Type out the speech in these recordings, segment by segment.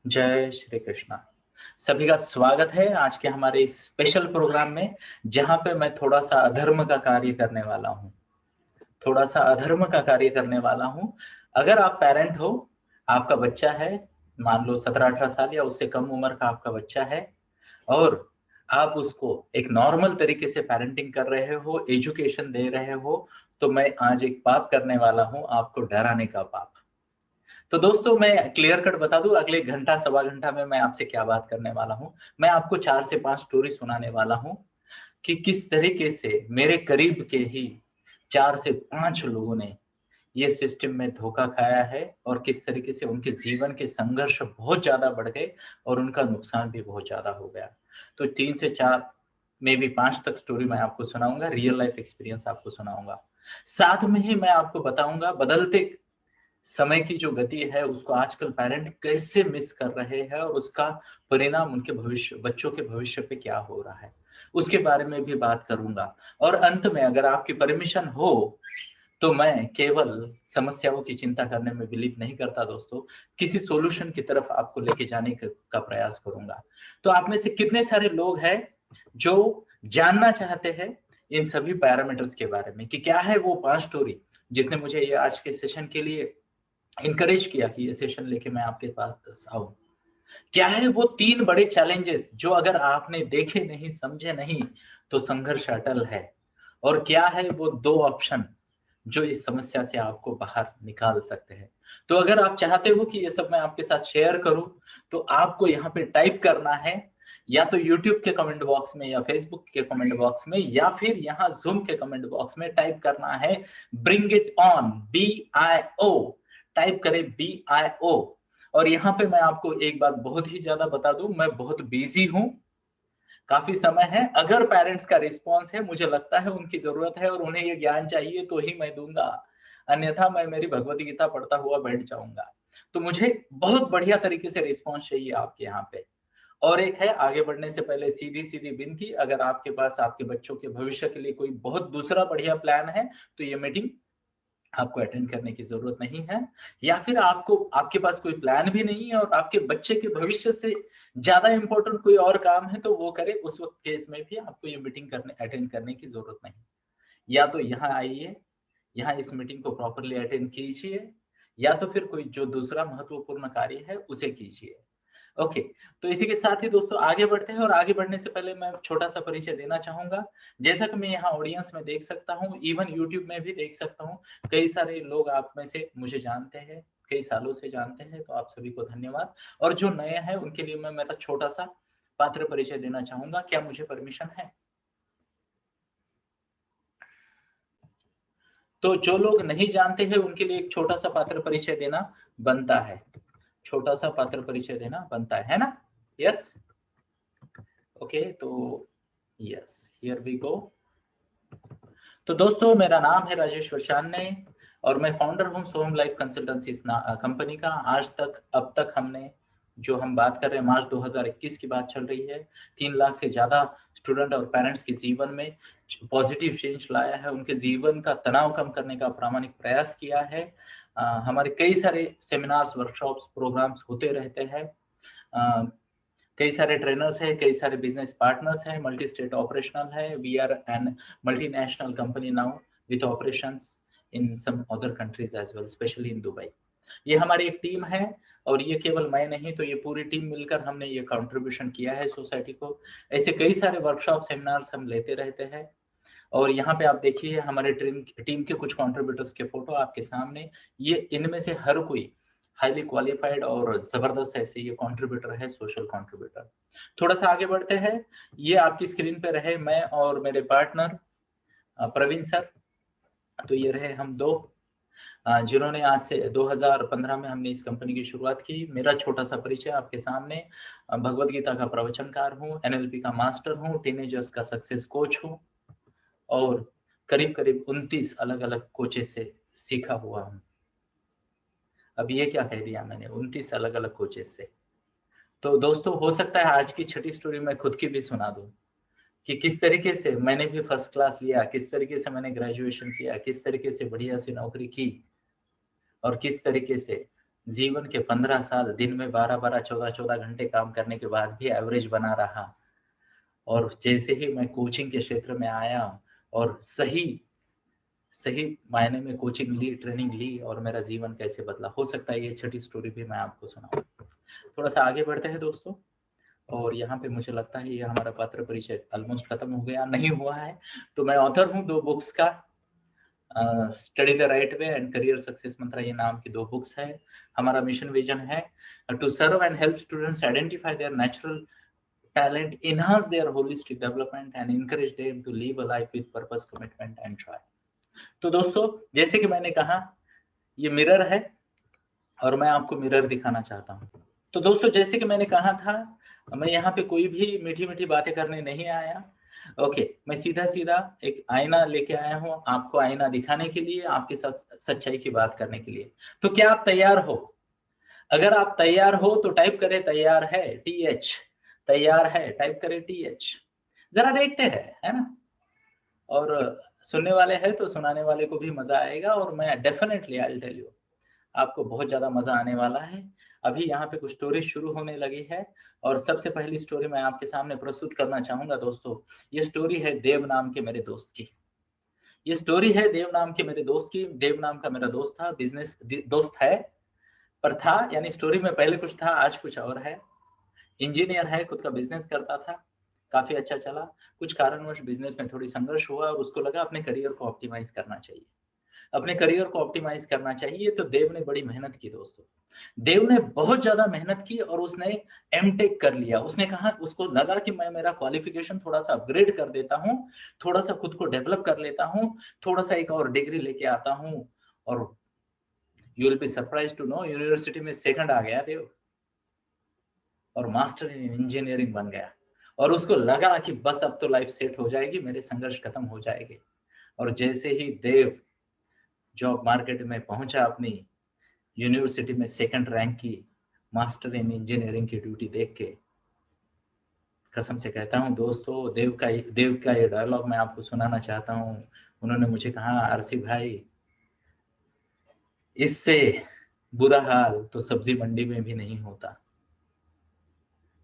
जय श्री कृष्णा। सभी का स्वागत है आज के हमारे इस स्पेशल प्रोग्राम में, जहां पे मैं थोड़ा सा अधर्म का कार्य करने वाला हूँ। अगर आप पेरेंट हो, आपका बच्चा है, मान लो 17-18 साल या उससे कम उम्र का आपका बच्चा है, और आप उसको एक नॉर्मल तरीके से पेरेंटिंग कर रहे हो, एजुकेशन दे रहे हो, तो मैं आज एक पाप करने वाला हूँ, आपको डराने का पाप। तो दोस्तों, मैं क्लियर कट बता दूं, अगले घंटा सवा घंटा में मैं आपसे क्या बात करने वाला हूं। मैं आपको 4 से 5 स्टोरी सुनाने वाला हूं कि किस तरीके से मेरे करीब के ही 4 से 5 लोगों ने ये सिस्टम में धोखा खाया है, और किस तरीके से उनके जीवन के संघर्ष बहुत ज्यादा बढ़ गए और उनका नुकसान भी बहुत ज्यादा हो गया। तो 3 से 4 मे बी 5 तक स्टोरी मैं आपको सुनाऊंगा, रियल लाइफ एक्सपीरियंस आपको सुनाऊंगा। साथ में ही मैं आपको बताऊंगा बदलते समय की जो गति है उसको आजकल पेरेंट कैसे मिस कर रहे हैं, और उसका परिणाम उनके भविष्य, बच्चों के भविष्य पे क्या हो रहा है, उसके बारे में भी बात करूंगा। और अंत में अगर आपकी परमिशन हो तो मैं केवल समस्याओं की चिंता करने में बिलीव नहीं करता दोस्तों, किसी सॉल्यूशन की तरफ आपको लेके जाने का प्रयास करूंगा। तो आप में से कितने सारे लोग हैं जो जानना चाहते हैं इन सभी पैरामीटर्स के बारे में कि क्या है वो 5 स्टोरी जिसने मुझे ये आज के सेशन के लिए इनकरेज किया कि ये सेशन लेके मैं आपके पास आऊं। क्या है वो 3 बड़े चैलेंजेस जो अगर आपने देखे नहीं, समझे नहीं, तो संघर्ष अटल है। और क्या है वो 2 ऑप्शन जो इस समस्या से आपको बाहर निकाल सकते हैं। तो अगर आप चाहते हो कि ये सब मैं आपके साथ शेयर करूं, तो आपको यहाँ पे टाइप करना है, या तो YouTube के कमेंट बॉक्स में, या Facebook के कमेंट बॉक्स में, या फिर यहाँ Zoom के कमेंट बॉक्स में टाइप करना है bring it on, BIO। Type करें BIO। और यहाँ पे मैं आपको एक बात बहुत ही ज्यादा बता दूं, मैं बहुत बिजी हूं, काफी समय है। अगर पेरेंट्स का रिस्पॉन्स है, मुझे लगता है उनकी जरूरत है और उन्हें ये ज्ञान चाहिए, तो ही मैं दूंगा, अन्यथा मैं मेरी भगवत गीता पढ़ता हुआ बैठ जाऊंगा। तो मुझे बहुत बढ़िया तरीके से रिस्पॉन्स चाहिए आपके यहाँ पे। और एक है, आगे बढ़ने से पहले सीधी सीधी विनती, अगर आपके पास आपके बच्चों के भविष्य के लिए कोई बहुत दूसरा बढ़िया प्लान है, तो ये मीटिंग आपको अटेंड करने की जरूरत नहीं है। या फिर आपको, आपके पास कोई प्लान भी नहीं है और आपके बच्चे के भविष्य से ज्यादा इंपॉर्टेंट कोई और काम है, तो वो करे, उस वक्त केस में भी आपको ये मीटिंग करने, अटेंड करने की जरूरत नहीं। या तो यहाँ आइए, यहाँ इस मीटिंग को प्रॉपरली अटेंड कीजिए, या तो फिर कोई जो दूसरा महत्वपूर्ण कार्य है उसे कीजिए। ओके। तो इसी के साथ ही दोस्तों आगे बढ़ते हैं, और आगे बढ़ने से पहले मैं छोटा सा परिचय देना चाहूंगा। जैसा कि मैं यहाँ ऑडियंस में देख सकता हूँ, इवन यूट्यूब में भी देख सकता हूँ, कई सारे लोग आप में से मुझे जानते हैं, कई सालों से जानते हैं, तो आप सभी को धन्यवाद। और जो नए हैं उनके लिए मैं मेरा छोटा सा पात्र परिचय देना चाहूंगा। क्या मुझे परमिशन है? तो जो लोग नहीं जानते हैं उनके लिए एक छोटा सा पात्र परिचय देना बनता है, छोटा सा पात्र परिचय देना बनता है ना? यस। ओके। तो यस, हियर वी गो। तो दोस्तों, मेरा नाम है राजेश वरचांदे, और मैं फाउंडर हूँ सोहम लाइफ कंसल्टेंसी कंपनी का। आज तक, अब तक हमने, जो हम बात कर रहे हैं, मार्च 2021 की बात चल रही है, 3 लाख से ज्यादा स्टूडेंट और पेरेंट्स के जीवन में पॉजिटिव चेंज लाया है, उनके जीवन का तनाव कम करने का प्रामाणिक प्रयास किया है। हमारे कई सारे सेमिनार्स, वर्कशॉप्स, प्रोग्राम्स होते रहते हैं। कई सारे ट्रेनर्स हैं, कई सारे बिजनेस पार्टनर्स हैं, मल्टी स्टेट ऑपरेशनल है। We are an multinational company now with operations in some other countries as well, specially in Dubai. ये हमारी एक टीम है, और ये केवल मैं नहीं, तो ये पूरी टीम मिलकर हमने ये कंट्रीब्यूशन किया है सोसाइटी को। ऐसे कई सारे वर्कशॉप, सेमिनार्स हम लेते रहते हैं। और यहाँ पे आप देखिए हमारे टीम के कुछ कंट्रीब्यूटर्स के फोटो आपके सामने। ये इनमें से हर कोई हाईली क्वालिफाइड और जबरदस्त ऐसे ये कंट्रीब्यूटर है, सोशल कंट्रीब्यूटर। थोड़ा सा आगे बढ़ते हैं। ये आपकी स्क्रीन पे रहे मैं और मेरे पार्टनर प्रवीण सर। तो ये रहे हम दो, जिन्होंने आज से 2015 में हमने इस कंपनी की शुरुआत की। मेरा छोटा सा परिचय आपके सामने, भगवत गीता का प्रवचनकार हूँ, NLP का मास्टर हूँ, टीनेजर्स का सक्सेस कोच हूँ, और करीब करीब 29 अलग अलग कोचेस से सीखा हुआ हूँ। अब ये क्या कह दिया मैंने, 29 अलग अलग कोचेस से। तो दोस्तों, हो सकता है आज की छठी स्टोरी मैं खुद की भी सुना दूं कि किस तरीके से मैंने भी फर्स्ट क्लास लिया, किस तरीके से मैंने ग्रेजुएशन किया, किस तरीके से बढ़िया सी नौकरी की, और किस तरीके से जीवन के 15 साल दिन में 12-12, 14-14 घंटे काम करने के बाद भी एवरेज बना रहा। और जैसे ही मैं कोचिंग के क्षेत्र में आया और सही मायने में कोचिंग ली, ट्रेनिंग ली और मेरा जीवन कैसे बदला। हो सकता है ये छठी स्टोरी भी मैं आपको सुनाऊं। थोड़ा सा आगे बढ़ते हैं दोस्तों। और यहाँ पे मुझे लगता है ये हमारा पात्र परिचय ऑलमोस्ट खत्म हो गया, नहीं हुआ है। तो मैं ऑथर हूँ 2 बुक्स का, study the right way and career success mantra, ये नाम की 2 बुक्स है। हमारा मिशन विजन है to serve and help students identify their natural talent, enhance their holistic development and encourage them to live a life with purpose, commitment and joy। तो दोस्तों जैसे कि मैंने कहा ये मिरर है और मैं आपको मिरर दिखाना चाहता हूँ। तो दोस्तों जैसे कि मैंने कहा था, मैं यहाँ पे कोई भी मीठी-मीठी बातें करने नहीं आया। ओके, मैं सीधा-सीधा एक आईना लेके आया हूँ आपको आईना दिखाने के लिए, आपके साथ सच्चाई की बात करने के लिए। तो क्या आप तैयार हो? अगर आप तैयार हो तो टाइप करें तैयार है, TH, तैयार है, टाइप करें TH। जरा देखते हैं, है ना? और सुनने वाले हैं तो सुनाने वाले को भी मजा आएगा और मैं definitely I will tell you आपको बहुत ज्यादा मजा आने वाला है। अभी यहाँ पे कुछ स्टोरी शुरू होने लगी है और सबसे पहली स्टोरी मैं आपके सामने प्रस्तुत करना चाहूंगा दोस्तों। ये स्टोरी है देव नाम के मेरे दोस्त की। ये स्टोरी है देव नाम के मेरे दोस्त की। देव नाम का मेरा दोस्त था, बिजनेस दोस्त है, पर था यानी स्टोरी में पहले कुछ था, आज कुछ और है। इंजीनियर है, खुद का बिजनेस करता था, काफी अच्छा चला। कुछ कारणवश बिजनेस में थोड़ी संघर्ष हुआ और उसको लगा अपने करियर को ऑप्टिमाइज करना चाहिए। अपने करियर को ऑप्टिमाइज करना चाहिए तो देव ने बड़ी मेहनत की दोस्तों। देव ने बहुत ज्यादा मेहनत की और उसने एमटेक कर लिया। उसने कहा, उसको लगा कि मैं मेरा क्वालिफिकेशन थोड़ा सा अपग्रेड कर देता हूँ, थोड़ा सा खुद को डेवलप कर लेता हूँ, थोड़ा सा एक और डिग्री लेके आता हूँ। और you will be surprise to know university में सेकंड आ गया देव और मास्टर इन इंजीनियरिंग बन गया। और उसको लगा कि बस अब तो लाइफ सेट हो जाएगी, मेरे संघर्ष खत्म हो जाएंगे। और जैसे ही देव जॉब मार्केट में पहुंचा, अपनी यूनिवर्सिटी में सेकंड रैंक की मास्टर इन इंजीनियरिंग की ड्यूटी देख के, कसम से कहता हूं दोस्तों, देव का ये डायलॉग मैं आपको सुनाना चाहता हूं। उन्होंने मुझे कहा, आरसी भाई, इससे बुरा हाल तो सब्जी मंडी में भी नहीं होता।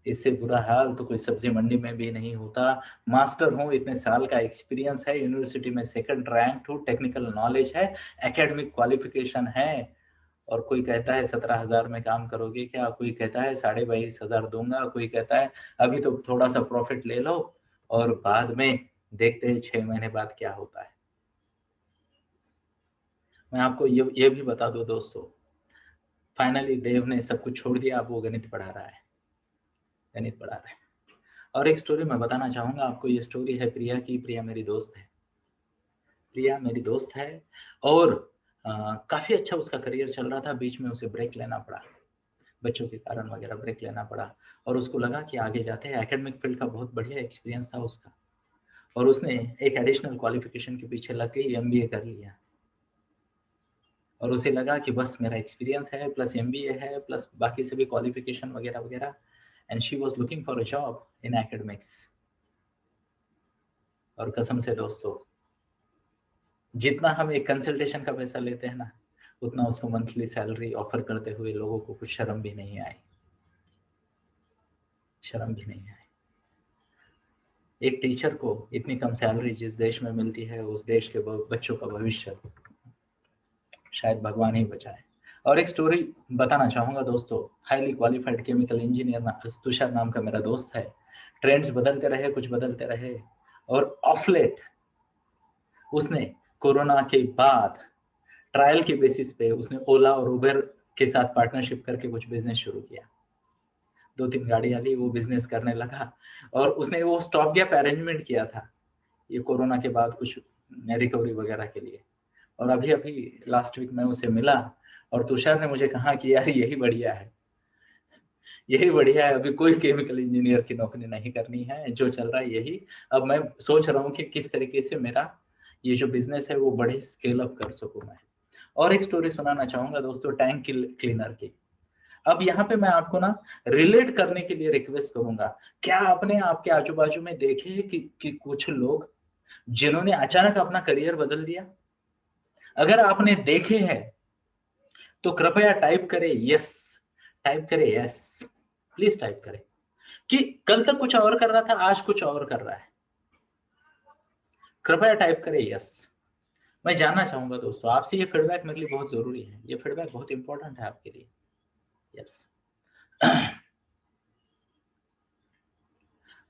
इससे बुरा हाल तो कोई सब्जी मंडी में भी नहीं होता। मास्टर हूँ, इतने साल का एक्सपीरियंस है, यूनिवर्सिटी में सेकंड रैंक हूँ, टेक्निकल नॉलेज है, एकेडमिक क्वालिफिकेशन है। और कोई कहता है 17,000 में काम करोगे क्या, कोई कहता है 22,500 दूंगा, कोई कहता है अभी तो थोड़ा सा प्रॉफिट ले लो और बाद में देखते हैं 6 महीने बाद क्या होता है। मैं आपको ये भी बता दूं दोस्तों, फाइनली देव ने सब कुछ छोड़ दिया, अब वो गणित पढ़ा रहा है, गणित पढ़ा रहा है। और एक स्टोरी मैं बताना चाहूंगा आपको। ये स्टोरी है प्रिया की। प्रिया मेरी दोस्त है, प्रिया मेरी दोस्त है और काफी अच्छा उसका करियर चल रहा था। बीच में उसे ब्रेक लेना पड़ा, बच्चों के कारण वगैरह ब्रेक लेना पड़ा। और उसको लगा कि आगे जाते हैं, एकेडमिक फील्ड का बहुत बढ़िया एक्सपीरियंस था उसका और उसने एक एडिशनल क्वालिफिकेशन के पीछे लग गई, एमबीए कर लिया। और उसे लगा कि बस मेरा एक्सपीरियंस है प्लस एमबीए है प्लस बाकी सभी क्वालिफिकेशन वगैरह वगैरह, and she was looking for a job in academics. और कसम से दोस्तों, जितना हम एक कंसल्टेशन का पैसा लेते हैं ना, उतना उसको मंथली सैलरी ऑफर करते हुए लोगों को कुछ शर्म भी नहीं आई, शर्म भी नहीं आई। एक टीचर को इतनी कम सैलरी जिस देश में मिलती है, उस देश के बच्चों का भविष्य शायद भगवान ही बचाए। और एक स्टोरी बताना चाहूंगा दोस्तों। Highly qualified chemical engineer Tushar नाम का मेरा दोस्त है। ट्रेंड्स बदलते रहे, कुछ बदलते रहे, और ऑफ लेट उसने कोरोना के बाद ट्रायल के बेसिस पे उसने ओला और उबर के साथ पार्टनरशिप करके कुछ बिजनेस शुरू किया। 2-3 गाड़ियां ली, वो बिजनेस करने लगा। और उसने वो स्टॉप गैप अरेंजमेंट किया था ये कोरोना के बाद कुछ रिकवरी वगैरह के लिए। और अभी अभी लास्ट वीक में उसे मिला और तुषार ने मुझे कहा कि यार यही बढ़िया है, यही बढ़िया है, अभी कोई केमिकल इंजीनियर की नौकरी नहीं करनी है, जो चल रहा है यही। अब मैं सोच रहा हूँ कि किस तरीके से मेरा ये जो बिजनेस है वो बड़े स्केल अप कर सकूं मैं। और एक स्टोरी सुनाना चाहूंगा दोस्तों, टैंक क्लीनर की। अब यहाँ पे मैं आपको ना रिलेट करने के लिए रिक्वेस्ट करूंगा। क्या आपने आपके आजू बाजू में देखे कि कुछ लोग जिन्होंने अचानक अपना करियर बदल दिया? अगर आपने देखे हैं तो कृपया टाइप करें यस, टाइप करें यस, प्लीज टाइप करें कि कल तक कुछ और कर रहा था, आज कुछ और कर रहा है। कृपया टाइप करें यस। मैं जानना चाहूंगा दोस्तों आपसे, ये फीडबैक मेरे लिए बहुत जरूरी है, ये फीडबैक बहुत इंपॉर्टेंट है आपके लिए। यस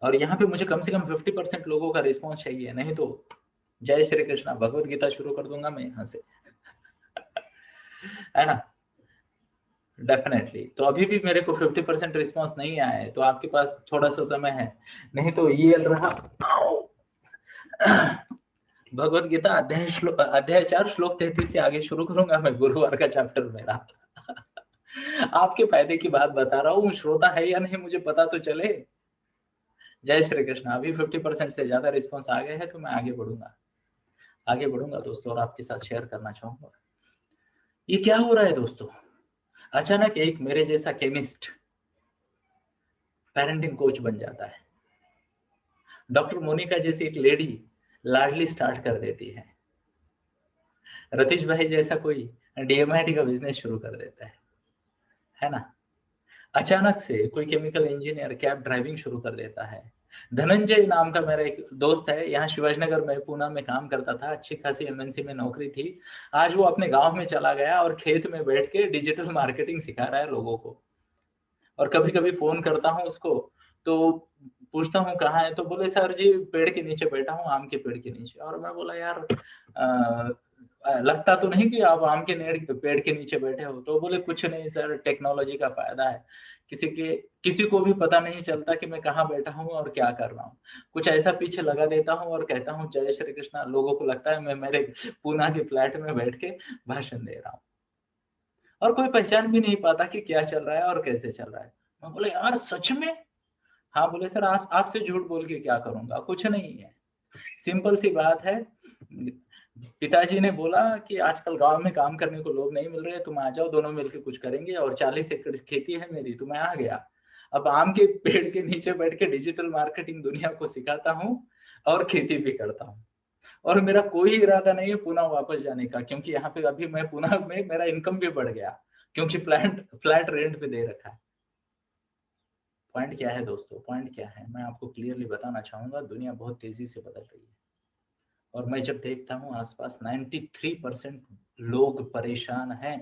और यहाँ पे मुझे कम से कम 50% लोगों का रिस्पॉन्स चाहिए, नहीं तो जय श्री कृष्णा भगवत गीता शुरू कर दूंगा मैं यहाँ से है ना। डेफिनेटली। तो अभी भी मेरे को 50% रिस्पॉन्स नहीं आया है, तो आपके पास थोड़ा सा समय है, नहीं तो ये रहा भगवत गीता अध्याय 4 श्लोक 33 से आगे शुरू करूंगा मैं, गुरुवार का चैप्टर मेरा आपके फायदे की बात बता रहा हूँ, श्रोता है या नहीं मुझे पता तो चले। जय श्री कृष्ण। अभी 50% से ज्यादा रिस्पॉन्स आ गए हैं, तो मैं आगे बढ़ूंगा दोस्तों, और आपके साथ शेयर करना चाहूंगा। ये क्या हो रहा है दोस्तों, अचानक एक मेरे जैसा केमिस्ट पेरेंटिंग कोच बन जाता है, डॉक्टर मोनिका जैसी एक लेडी लाडली स्टार्ट कर देती है, रतीश भाई जैसा कोई डीएमआईटी का बिजनेस शुरू कर देता है ना। अचानक से कोई केमिकल इंजीनियर कैब ड्राइविंग शुरू कर देता है। धनंजय नाम का मेरा एक दोस्त है, यहाँ शिवाजीनगर में पूना में काम करता था, अच्छी खासी एमएनसी में नौकरी थी। आज वो अपने गांव में चला गया और खेत में बैठ के डिजिटल मार्केटिंग सिखा रहा है लोगों को। और कभी कभी फोन करता हूँ उसको, तो पूछता हूँ कहाँ है, तो बोले सर जी पेड़ के नीचे बैठा हूँ, आम के पेड़ के नीचे। और मैं बोला यार लगता तो नहीं कि आप आम के पेड़ के नीचे बैठे हो। तो बोले कुछ नहीं सर, टेक्नोलॉजी का फायदा है, किसी को भी पता नहीं चलता कि मैं कहाँ बैठा हूँ और क्या कर रहा हूँ। कुछ ऐसा पीछे लगा देता हूँ और कहता हूँ जय श्री कृष्णा, लोगों को लगता है मैं मेरे पूना के फ्लैट में बैठ के भाषण दे रहा हूँ, और कोई पहचान भी नहीं पाता कि क्या चल रहा है और कैसे चल रहा है। मैं बोले यार सच में? हाँ। बोले सर आपसे झूठ बोल के क्या करूंगा, कुछ नहीं है, सिंपल सी बात है। पिताजी ने बोला कि आजकल गांव में काम करने को लोग नहीं मिल रहे, तुम आ जाओ, दोनों मिलकर कुछ करेंगे, और 40 एकड़ खेती है मेरी, तो मैं आ गया। अब आम के पेड़ के नीचे बैठ के डिजिटल मार्केटिंग दुनिया को सिखाता हूँ और खेती भी करता हूँ। और मेरा कोई इरादा नहीं है पुणे वापस जाने का, क्योंकि यहाँ पे अभी मैं पुणे में मेरा इनकम भी बढ़ गया, क्योंकि फ्लैट रेंट पे दे रखा है। पॉइंट क्या है दोस्तों, पॉइंट क्या है, मैं आपको क्लियरली बताना चाहूंगा, दुनिया बहुत तेजी से बदल रही है। और मैं जब देखता हूँ आसपास 93% लोग परेशान हैं,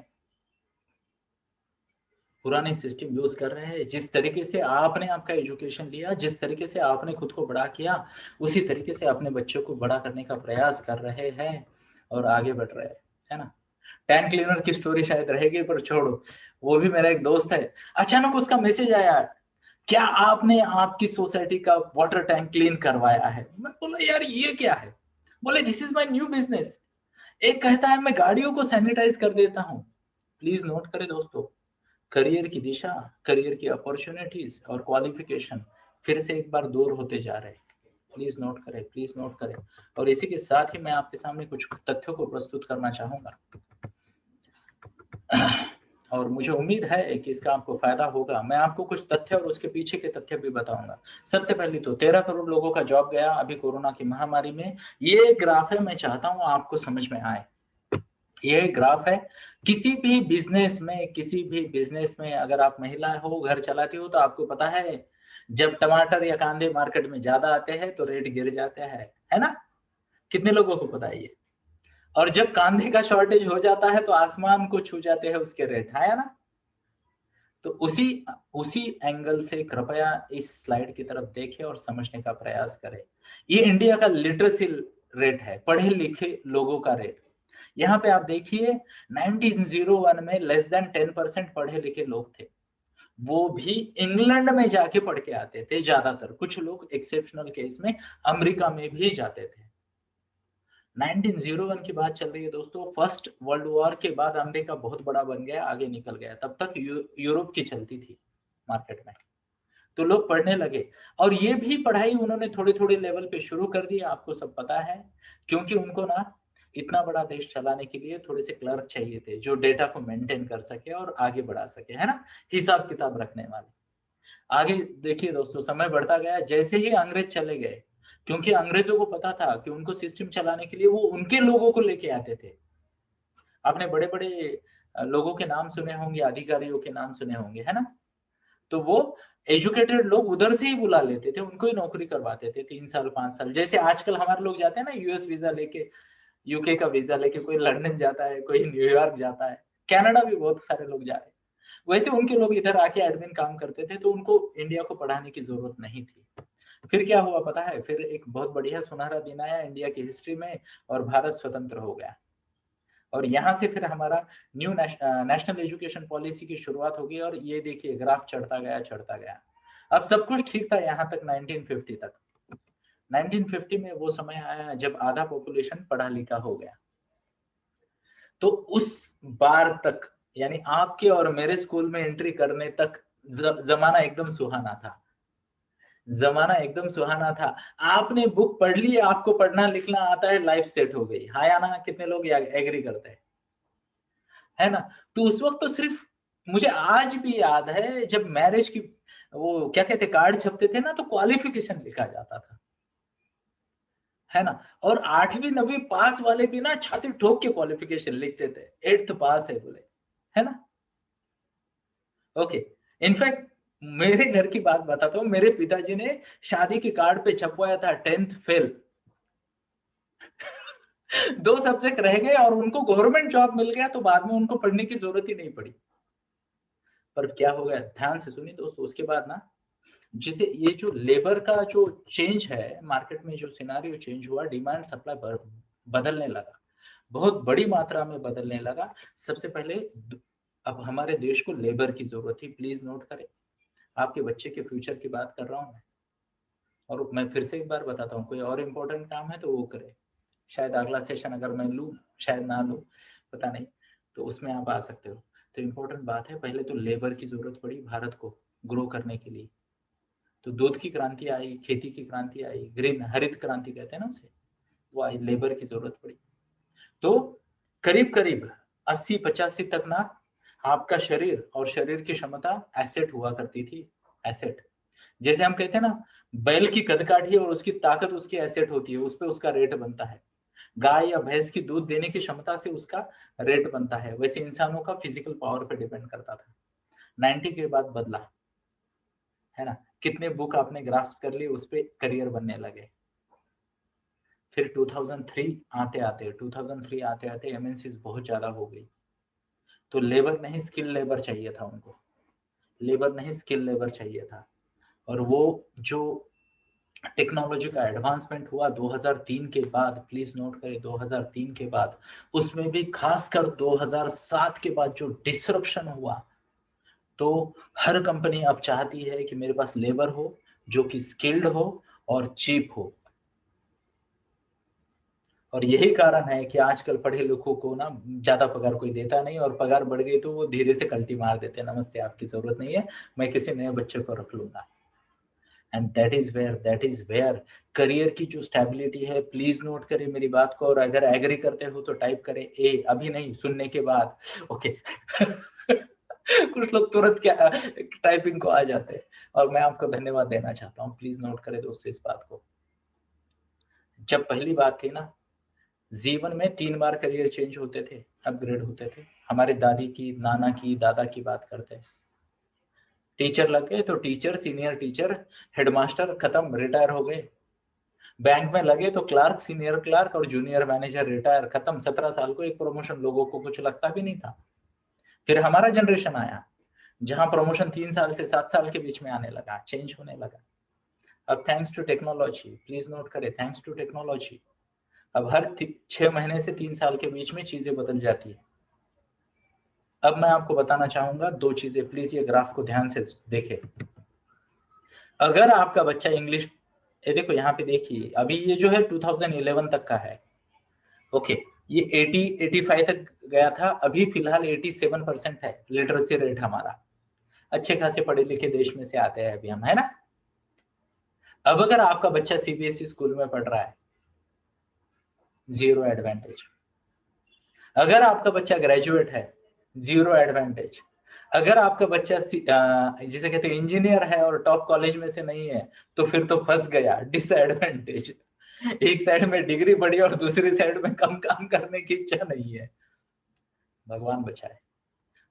पुराने सिस्टम यूज कर रहे हैं। जिस तरीके से आपने आपका एजुकेशन लिया, जिस तरीके से आपने खुद को बड़ा किया, उसी तरीके से अपने बच्चों को बड़ा करने का प्रयास कर रहे हैं और आगे बढ़ रहे हैं, है ना। टैंक क्लीनर की स्टोरी शायद रहेगी, पर छोड़ो, वो भी मेरा एक दोस्त है। अचानक उसका मैसेज आया, क्या आपने आपकी सोसाइटी का वाटर टैंक क्लीन करवाया है? मैं बोला यार ये क्या है? बोले this is my new business. एक कहता है मैं गाड़ियों को सैनिटाइज कर देता हूँ। प्लीज नोट करें दोस्तों, करियर की दिशा, करियर की अपॉर्चुनिटीज और क्वालिफिकेशन फिर से एक बार दूर होते जा रहे हैं। प्लीज नोट करें, प्लीज नोट करें। और इसी के साथ ही मैं आपके सामने कुछ तथ्यों को प्रस्तुत करना चाहूंगा, और मुझे उम्मीद है कि इसका आपको फायदा होगा। मैं आपको कुछ तथ्य और उसके पीछे के तथ्य भी बताऊंगा। सबसे पहले तो 13 करोड़ लोगों का जॉब गया अभी कोरोना की महामारी में। ये ग्राफ है, मैं चाहता हूं आपको समझ में आए। ये ग्राफ है, किसी भी बिजनेस में अगर आप महिला हो, घर चलाती हो, तो आपको पता है जब टमाटर या कांदे मार्केट में ज्यादा आते हैं तो रेट गिर जाते हैं, है ना। कितने लोगों को पता है ये? और जब कांधे का शॉर्टेज हो जाता है तो आसमान को छू जाते हैं उसके रेट, है ना। तो उसी उसी एंगल से कृपया इस स्लाइड की तरफ देखें और समझने का प्रयास करें। ये इंडिया का लिटरेसी रेट है, पढ़े लिखे लोगों का रेट। यहाँ पे आप देखिए 1901 में लेस देन 10% पढ़े लिखे लोग थे, वो भी इंग्लैंड में जाके पढ़ के आते थे ज्यादातर, कुछ लोग एक्सेप्शनल केस में अमेरिका में भी जाते थे। 1901 की बात चल रही है दोस्तों, फर्स्ट वर्ल्ड वॉर के बाद अमेरिका बहुत बड़ा बन गया, आगे निकल गया, तब तक यूरोप की चलती थी मार्केट में। तो लोग पढ़ने लगे, और ये भी पढ़ाई उन्होंने थोड़े थोड़े लेवल पे शुरू कर दी, आपको सब पता है, क्योंकि उनको ना इतना बड़ा देश चलाने के लिए थोड़े से क्लर्क चाहिए थे जो डेटा को मेंटेन कर सके और आगे बढ़ा सके, है ना, हिसाब किताब रखने वाले। आगे देखिए दोस्तों, समय बढ़ता गया, जैसे ही अंग्रेज चले गए, क्योंकि अंग्रेजों को पता था कि उनको सिस्टम चलाने के लिए वो उनके लोगों को लेके आते थे। आपने बड़े बड़े लोगों के नाम सुने होंगे, अधिकारियों के नाम सुने होंगे, है ना? तो वो एजुकेटेड लोग उधर से ही बुला लेते थे, उनको ही नौकरी करवाते थे 3 साल 5 साल। जैसे आजकल हमारे लोग जाते हैं ना यूएस वीजा लेके, यूके का वीजा लेके, कोई लंदन जाता है, कोई न्यूयॉर्क जाता है, कनाडा भी बहुत सारे लोग जा रहे हैं। वैसे उनके लोग इधर आके एडमिन काम करते थे, तो उनको इंडिया को पढ़ाने की जरूरत नहीं थी। फिर क्या हुआ पता है? फिर एक बहुत बढ़िया सुनहरा दिन आया इंडिया की हिस्ट्री में और भारत स्वतंत्र हो गया। और यहाँ से फिर हमारा न्यू नेशनल एजुकेशन पॉलिसी की शुरुआत होगी और ये देखिए ग्राफ चढ़ता गया। अब सब कुछ ठीक था यहाँ तक 1950 तक। 1950 में वो समय आया जब आधा पॉपुलेशन पढ़ा लिखा हो गया। तो उस बार तक यानी आपके और मेरे स्कूल में एंट्री करने तक जमाना एकदम सुहाना था। जमाना एकदम सुहाना था। आपने बुक पढ़ ली, आपको पढ़ना लिखना आता है, लाइफ सेट हो गई। हाँ या ना? कितने लोग एग्री करते हैं, है ना? तो उस वक्त तो सिर्फ मुझे आज भी याद है जब मैरिज की वो क्या कहते कार्ड छपते थे ना, तो क्वालिफिकेशन लिखा जाता था, है ना? और 8वीं 9वीं पास वाले भी ना छाती ठोक के क्वालिफिकेशन लिखते थे, 8th पास है बोले, है ना? ओके। इनफैक्ट मेरे घर की बात बताता हूँ, मेरे पिताजी ने शादी के कार्ड पे छपवाया था 10th फेल। 2 सब्जेक्ट रह गए और उनको गवर्नमेंट जॉब मिल गया, तो बाद में उनको पढ़ने की जरूरत ही नहीं पड़ी। पर क्या हो गया, ध्यान से सुनिए दोस्तों, उसके बाद ना जिसे ये जो लेबर का जो चेंज है, मार्केट में जो सिनेरियो चेंज हुआ, डिमांड सप्लाई बदलने लगा, बहुत बड़ी मात्रा में बदलने लगा। सबसे पहले अब हमारे देश को लेबर की जरूरत थी। प्लीज नोट करें, आपके बच्चे के फ्यूचर की बात कर रहा हूं मैं। और मैं फिर से एक बार बताता हूँ, कोई और इम्पोर्टेंट काम है तो वो करे, शायद अगला सेशन अगर मैं लूँ, शायद ना लूँ, पता नहीं, तो उसमें आप आ सकते हो। तो इम्पोर्टेंट बात है, पहले तो लेबर की जरूरत पड़ी भारत को ग्रो करने के लिए। तो दूध की क्रांति आई, खेती की क्रांति आई, ग्रीन हरित क्रांति कहते हैं ना उसे, वो आई, लेबर की जरूरत पड़ी। तो करीब करीब 80-85 तक ना आपका शरीर और शरीर की क्षमता एसेट हुआ करती थी। एसेट, जैसे हम कहते हैं ना, बैल की कदकाठी और उसकी ताकत उसकी एसेट होती है, उस पर उसका रेट बनता है। गाय या भैंस की दूध देने की क्षमता से उसका रेट बनता है। वैसे इंसानों का फिजिकल पावर पे डिपेंड करता था। 90 के बाद बदला, है ना? कितने बुक आपने ग्रास्प कर ली, उस पे करियर बनने लगे। फिर 2003 आते आते एमएनसीज बहुत ज्यादा हो गई, तो लेबर नहीं स्किल लेबर चाहिए था उनको, लेबर नहीं स्किल लेबर चाहिए था। और वो जो टेक्नोलॉजी का एडवांसमेंट हुआ 2003 के बाद, प्लीज नोट करें 2003 के बाद, उसमें भी खासकर 2007 के बाद जो डिसरप्शन हुआ, तो हर कंपनी अब चाहती है कि मेरे पास लेबर हो जो कि स्किल्ड हो और चीप हो। और यही कारण है कि आजकल पढ़े लिखों को ना ज्यादा पगार कोई देता नहीं, और पगार बढ़ गई तो वो धीरे से कल्टी मार देते हैं, नमस्ते आपकी जरूरत नहीं है, मैं किसी नए बच्चे को रख लूंगा। And that is where career की जो स्टेबिलिटी है, प्लीज नोट करें मेरी बात को, और अगर एग्री करते हो तो टाइप करें ए, अभी नहीं, सुनने के बाद, ओके। कुछ लोग तुरंत क्या टाइपिंग को आ जाते हैं, और मैं आपको धन्यवाद देना चाहता हूँ। प्लीज नोट करें दोस्तों इस बात को। जब पहली बात थी ना, जीवन में 3 बार करियर चेंज होते थे, अपग्रेड होते थे। हमारे दादी की, नाना की, दादा की बात करते हैं। टीचर लग गए तो टीचर, सीनियर टीचर, हेडमास्टर, खत्म, रिटायर हो गए। बैंक में लगे तो क्लार्क, सीनियर क्लार्क और जूनियर मैनेजर, रिटायर, खत्म। 17 साल को एक प्रमोशन, लोगों को कुछ लगता भी नहीं था। फिर हमारा जनरेशन आया जहां प्रमोशन 3 साल से 7 साल के बीच में आने लगा, चेंज होने लगा। अब thanks to technology, please note करें, थैंक्स टू टेक्नोलॉजी, अब हर 6 महीने से 3 साल के बीच में चीजें बदल जाती है। अब मैं आपको बताना चाहूंगा 2 चीजें, प्लीज ये ग्राफ को ध्यान से देखें। अगर आपका बच्चा इंग्लिश, ये देखो यहाँ पे देखिए, अभी ये जो है 2011 तक का है, ओके, ये 80-85 तक गया था, अभी फिलहाल 87% है लिटरेसी रेट हमारा। अच्छे खासे पढ़े लिखे देश में से आते हैं अभी हम, है ना? अब अगर आपका बच्चा सीबीएसई स्कूल में पढ़ रहा है, 0 एडवांटेज। अगर आपका बच्चा ग्रेजुएट है, 0 एडवांटेज। अगर आपका बच्चा जिसे कहते हैं इंजीनियर है और टॉप कॉलेज में से नहीं है, तो फिर तो फंस गया, डिसएडवांटेज। एक साइड में डिग्री बढ़ी और दूसरी साइड में कम काम करने की इच्छा नहीं है। भगवान बचाए।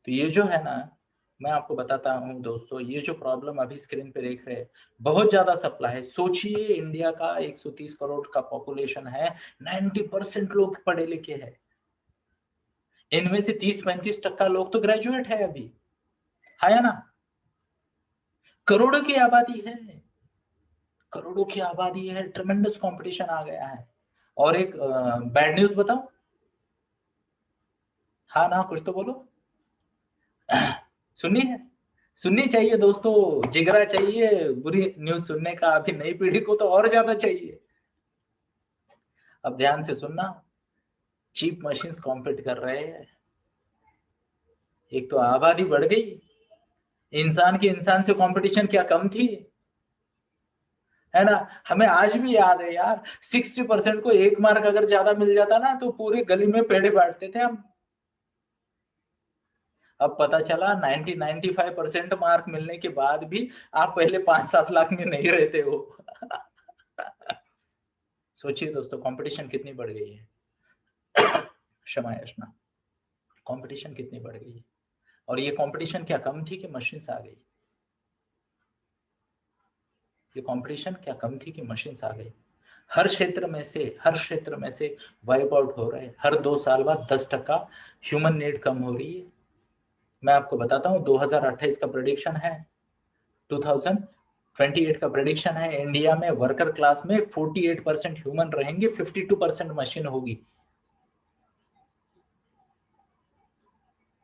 तो ये जो है ना, मैं आपको बताता हूँ दोस्तों, ये जो प्रॉब्लम अभी स्क्रीन पे देख रहे हैं, बहुत ज्यादा सप्लाई है। सोचिए इंडिया का 130 करोड़ का पॉपुलेशन है, 90% लोग पढ़े लिखे हैं, इनमें से 30-35% लोग तो ग्रेजुएट है अभी, है ना? करोड़ों की आबादी है, करोड़ों की आबादी है, ट्रेमेंडस कंपटीशन आ गया है। और एक बैड न्यूज बताऊं? हाँ ना, कुछ तो बोलो। सुननी है, सुननी चाहिए दोस्तों, जिगरा चाहिए बुरी न्यूज सुनने का, अभी नई पीढ़ी को तो और ज्यादा चाहिए। अब ध्यान से सुनना, चीप मशीन्स कॉम्पीट कर रहे हैं। एक तो आबादी बढ़ गई, इंसान की इंसान से कंपटीशन क्या कम थी, है ना? हमें आज भी याद है यार, 60% को 1 मार्क अगर ज्यादा मिल जाता ना तो पूरी गली में पेड़े बांटते थे हम। अब पता चला 95% मार्क मिलने के बाद भी आप पहले 5-7 लाख में नहीं रहते हो। सोचिए दोस्तों, कंपटीशन कितनी बढ़ गई है। क्षमा याचना, कंपटीशन कितनी बढ़ गई है। और ये कंपटीशन क्या कम थी कि मशीन्स आ गई? ये कंपटीशन क्या कम थी कि मशीन्स आ गई? हर क्षेत्र में से वाइप आउट हो रहे हैं। हर 2 साल बाद 10% ह्यूमन नीड कम हो रही है। मैं आपको बताता हूँ, 2028 का प्रेडिक्शन है, 2028 का प्रेडिक्शन है, इंडिया में वर्कर क्लास में 48% ह्यूमन रहेंगे, 52% मशीन होगी।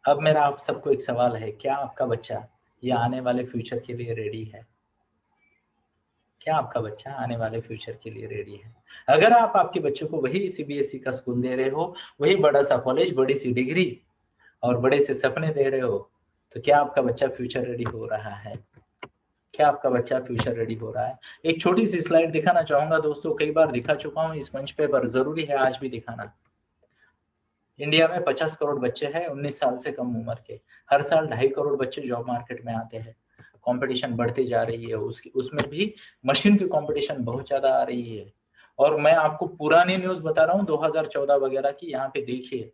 अब मेरा आप सबको एक सवाल है, क्या आपका बच्चा ये आने वाले फ्यूचर के लिए रेडी है? क्या आपका बच्चा आने वाले फ्यूचर के लिए रेडी है? अगर आप आपके बच्चों को वही सीबीएसई का स्कूल दे रहे हो, वही बड़ा सा कॉलेज, बड़ी सी डिग्री और बड़े से सपने दे रहे हो, तो क्या आपका बच्चा फ्यूचर रेडी हो रहा है? क्या आपका बच्चा फ्यूचर रेडी हो रहा है? एक छोटी सी स्लाइड दिखाना चाहूंगा दोस्तों, कई बार दिखा चुका हूँ इस मंच पे, पर जरूरी है आज भी दिखाना। इंडिया में 50 करोड़ बच्चे हैं 19 साल से कम उम्र के। हर साल 2.5 करोड़ बच्चे जॉब मार्केट में आते हैं। कंपटीशन बढ़ती जा रही है, उसमें भी मशीन की कंपटीशन बहुत ज्यादा आ रही है। और मैं आपको पुरानी न्यूज बता रहा हूँ 2014 वगैरह की, यहाँ पे देखिए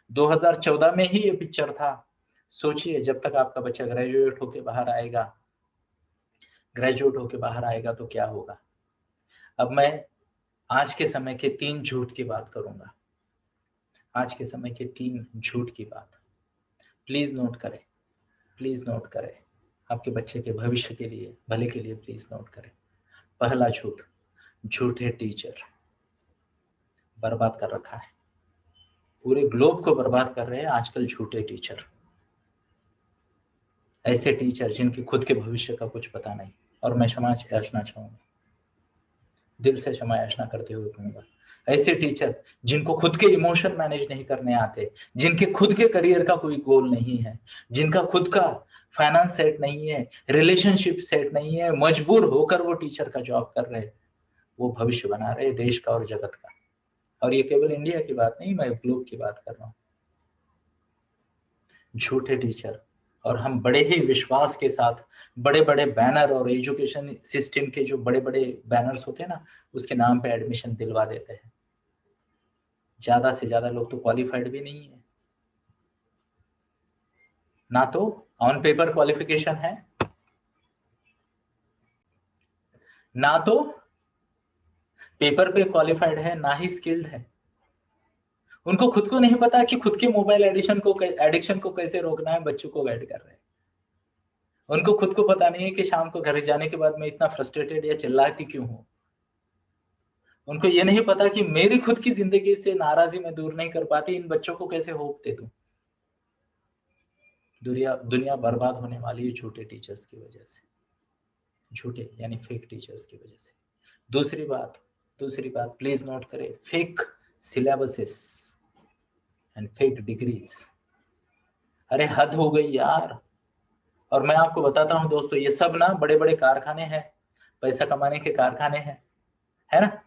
2014 में ही ये पिक्चर था। सोचिए, जब तक आपका बच्चा ग्रेजुएट होके बाहर आएगा तो क्या होगा। अब मैं आज के समय के 3 झूठ की बात करूंगा, आज के समय के 3 झूठ की बात। प्लीज नोट करें, प्लीज नोट करें, आपके बच्चे के भविष्य के लिए, भले के लिए प्लीज नोट करें। पहला झूठ, झूठे टीचर बर्बाद कर रखा है, पूरे ग्लोब को बर्बाद कर रहे हैं आजकल झूठे टीचर। ऐसे टीचर जिनके खुद के भविष्य का कुछ पता नहीं। और मैं क्षमा याचना चाहूंगा, दिल से क्षमा याचना करते हुए कहूंगा, ऐसे टीचर जिनको खुद के इमोशन मैनेज नहीं करने आते, जिनके खुद के करियर का कोई गोल नहीं है, जिनका खुद का फाइनेंस सेट नहीं है, रिलेशनशिप सेट नहीं है, मजबूर होकर वो टीचर का जॉब कर रहे, वो भविष्य बना रहे देश का और जगत का। और ये केवल इंडिया की बात नहीं, मैं ग्लोब की बात कर रहा हूँ। झूठे टीचर, और हम बड़े ही विश्वास के साथ बड़े बड़े बैनर और एजुकेशन सिस्टम के जो बड़े बड़े बैनर्स होते हैं ना, उसके नाम पे एडमिशन दिलवा देते हैं। ज्यादा से ज्यादा लोग तो क्वालिफाइड भी नहीं है, ना तो ऑन पेपर क्वालिफिकेशन है, ना तो पेपर पे क्वालिफाइड है, ना ही स्किल्ड है। उनको खुद को नहीं पता कि खुद के मोबाइल एडिक्शन को कैसे रोकना है, बच्चों को गाइड कर रहे हैं। उनको खुद को पता नहीं है कि शाम को घर जाने के बाद मैं इतना फ्रस्ट्रेटेड या चिल्लाती क्यों हूँ। उनको ये नहीं पता कि मेरी खुद की जिंदगी से नाराजी मैं दूर नहीं कर पाती, इन बच्चों को कैसे होप दे दूं। दुनिया दुनिया बर्बाद होने वाली है झूठे टीचर्स की वजह से, झूठे यानी फेक टीचर्स की वजह से। दूसरी बात प्लीज नोट करें, fake syllabuses and fake degrees. अरे हद हो गई यार। और मैं आपको बताता हूं दोस्तों, ये सब ना बड़े बड़े कारखाने हैं, पैसा कमाने के कारखाने हैं, है ना?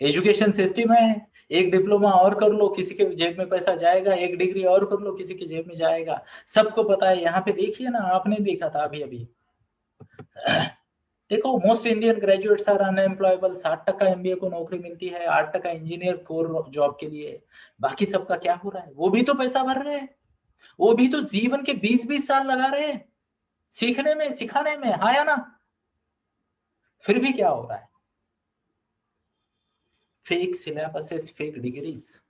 एजुकेशन सिस्टम है, एक डिप्लोमा और कर लो किसी के जेब में पैसा जाएगा, एक डिग्री और कर लो किसी के जेब में जाएगा। सबको पता है, यहाँ पे देखिए ना, आपने देखा था अभी अभी। देखो, most Indian graduates are unemployable, 60% MBA को नौकरी मिलती है, 8% इंजीनियर कोर जॉब के लिए। बाकी सबका क्या हो रहा है? वो भी तो पैसा भर रहे हैं, वो भी तो जीवन के 20-20 साल लगा रहे हैं सीखने में, सिखाने में, हाँ या ना? फिर भी क्या हो रहा है? Fake syllabuses, fake degrees.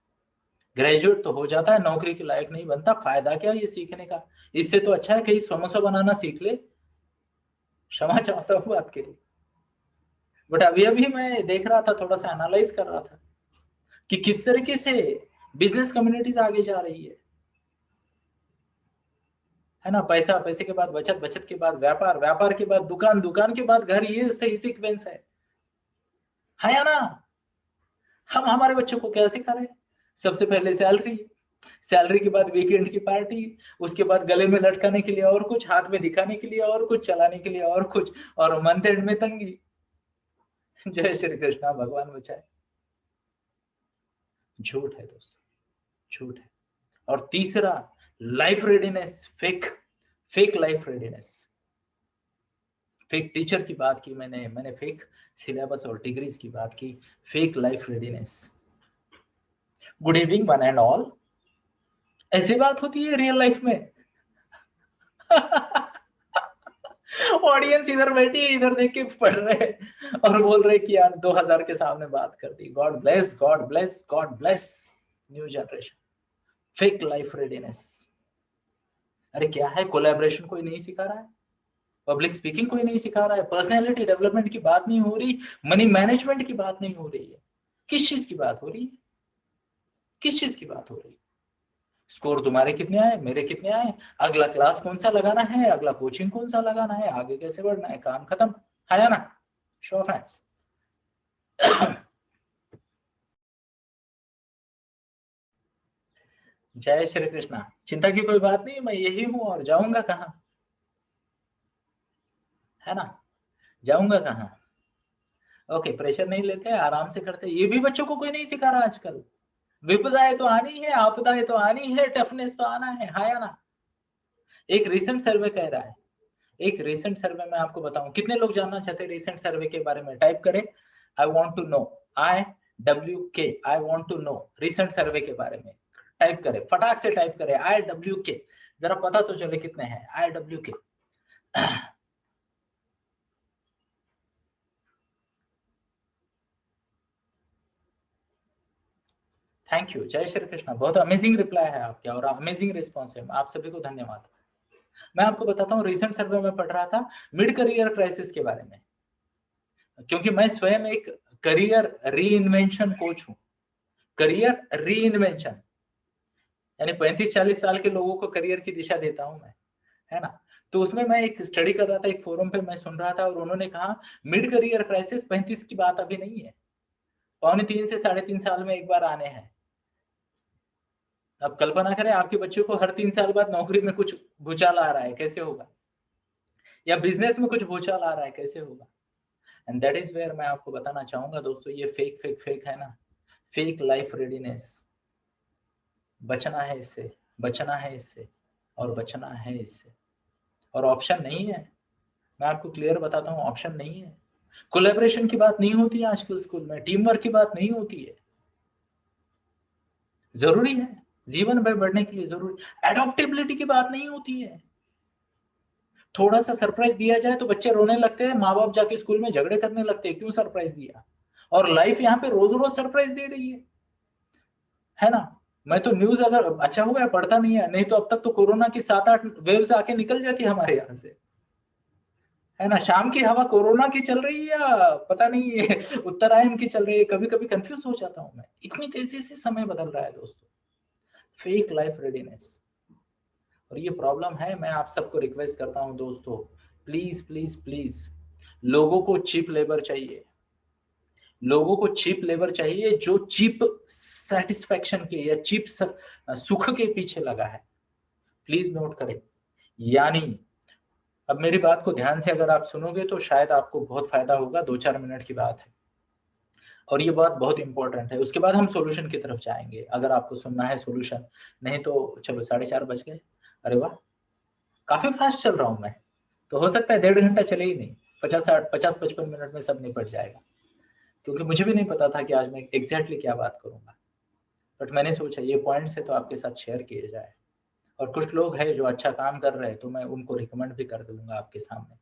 Graduate तो हो जाता है, नौकरी के लायक नहीं बनता, फायदा क्या ये सीखने का? इससे तो अच्छा है कहीं समोसा बनाना सीख ले। क्षमा चाहता हूँ बात के लिए, बट अभी अभी मैं देख रहा था, थोड़ा सा एनालाइज कर रहा था कि किस तरीके से बिजनेस कम्युनिटीज आगे जा रही है ना? पैसा, पैसे के बाद बचत, बचत के बाद व्यापार, व्यापार के बाद दुकान, दुकान के बाद घर, ये सही सीक्वेंस है या ना? हम हमारे बच्चों को क्या सिखा रहे हैं? सबसे पहले सैलरी, सैलरी के बाद वीकेंड की पार्टी, उसके बाद गले में लटकाने के लिए और कुछ, हाथ में दिखाने के लिए और कुछ, चलाने के लिए और कुछ, और मंथ एंड में तंगी। जय श्री कृष्णा, भगवान बचाए। झूठ है दोस्तों, झूठ है। और तीसरा, life readiness, fake, fake life readiness. Fake teacher की बात की मैंने फेक सिलेबस और डिग्रीज की बात की, fake life readiness. Good evening one and all. ऐसी बात होती है रियल लाइफ में। ऑडियंस इधर बैठी है, इधर देख के पढ़ रहे और बोल रहे कि यार 2000 के सामने बात कर दी। God bless, God bless, God bless new generation. Fake life readiness. अरे क्या है, कोलैबोरेशन कोई नहीं सिखा रहा है, पब्लिक स्पीकिंग कोई नहीं सिखा रहा है, पर्सनैलिटी डेवलपमेंट की बात नहीं हो रही, मनी मैनेजमेंट की बात नहीं हो रही है। किस चीज की बात हो रही है? किस चीज की बात हो रही है? स्कोर तुम्हारे कितने आए, मेरे कितने आए, अगला क्लास कौन सा लगाना है, अगला कोचिंग कौन सा लगाना है, आगे कैसे बढ़ना है, काम खत्म, है ना? Show of hands. जय श्री कृष्णा। चिंता की कोई बात नहीं, मैं यही हूं और जाऊंगा कहाँ, है ना? जाऊंगा कहाँ? ओके, प्रेशर नहीं लेते, आराम से करते। ये भी बच्चों को कोई नहीं सिखा रहा आजकल। विपदाएं तो आनी है, आपदाएं तो आनी है, टफनेस तो आना है या ना? एक रिसेंट सर्वे कह रहा है, एक रिसेंट सर्वे में आपको बताऊं, कितने लोग जानना चाहते हैं रिसेंट सर्वे के बारे में? टाइप करें, I want to know, IWK, I want to know recent survey के बारे में। टाइप करें, फटाक से टाइप करें IWK, जरा पता तो चले कितने हैं IWK। थैंक यू, जय श्री कृष्णा। बहुत अमेजिंग रिप्लाई है आपके और अमेजिंग रिस्पॉन्स है, आप सभी को धन्यवाद। मैं आपको बताता हूँ, रिसेंट सर्वे में पढ़ रहा था मिड करियर क्राइसिस के बारे में, क्योंकि मैं स्वयं एक करियर री इन्वेंशन कोच हूँ। करियर री इन्वेंशन यानी 35-40 साल के लोगों को करियर की दिशा देता हूं मैं, है ना? तो उसमें मैं एक स्टडी कर रहा था, एक फोरम पे मैं सुन रहा था, और उन्होंने कहा मिड करियर क्राइसिस 35 की बात अभी नहीं है, 3.25 से 3.5 साल में एक बार आने हैं। अब कल्पना करें, आपके बच्चों को हर 3 साल बाद नौकरी में कुछ भूचाल आ रहा है, कैसे होगा? या बिजनेस में कुछ भूचाल आ रहा है, कैसे होगा? एंड दैट इज वेयर मैं आपको बताना चाहूंगा दोस्तों, ये फेक फेक फेक है ना, फेक लाइफ रेडीनेस। बचना है इससे, बचना है इससे, और बचना है इससे। और ऑप्शन नहीं है, मैं आपको क्लियर बताता हूँ, ऑप्शन नहीं है। कोलैबोरेशन की बात नहीं होती है आजकल स्कूल में, टीम वर्क की बात नहीं होती है। जरूरी है, जीवन में बढ़ने के लिए जरूरी। एडॉप्टेबिलिटी की बात नहीं होती है। थोड़ा सा सरप्राइज दिया जाए तो बच्चे रोने लगते हैं, माँ बाप जाके स्कूल में झगड़े करने लगते हैं, क्यों सरप्राइज दिया? और लाइफ यहाँ पे रोज रोज सरप्राइज दे रही है ना? मैं तो न्यूज, अगर अच्छा हुआ है पढ़ता नहीं है, नहीं तो अब तक तो कोरोना की 7-8 वेव्स आके निकल जाती है हमारे यहाँ से, है ना? शाम की हवा कोरोना की चल रही है या पता नहीं है उत्तरायण की चल रही है, कभी कभी कंफ्यूज हो जाता हूं मैं, इतनी तेजी से समय बदल रहा है दोस्तों। फेक लाइफ रेडीनेस, और ये प्रॉब्लम है। मैं आप सबको रिक्वेस्ट करता हूं दोस्तों, प्लीज प्लीज प्लीज, लोगों को चीप लेबर चाहिए, लोगों को चीप लेबर चाहिए जो चीप सेटिस्फेक्शन के या चीप सुख के पीछे लगा है। प्लीज नोट करें, यानी अब मेरी बात को ध्यान से अगर आप सुनोगे तो शायद आपको बहुत फायदा होगा, 2-4 मिनट की बात है, और ये बात बहुत इंपॉर्टेंट है। उसके बाद हम सॉल्यूशन की तरफ जाएंगे, अगर आपको सुनना है सॉल्यूशन, नहीं तो चलो 4:30 बज गए। अरे वाह, काफी फास्ट चल रहा हूं मैं, तो हो सकता है 1.5 घंटा चले ही नहीं, 50-55 मिनट में सब निपट जाएगा, क्योंकि मुझे भी नहीं पता था कि आज मैं एग्जैक्टली क्या बात करूंगा, बट मैंने सोचा ये पॉइंट्स है तो आपके साथ शेयर किए जाए। और कुछ लोग हैं जो अच्छा काम कर रहे हैं, तो मैं उनको रिकमेंड भी कर दूंगा आपके सामने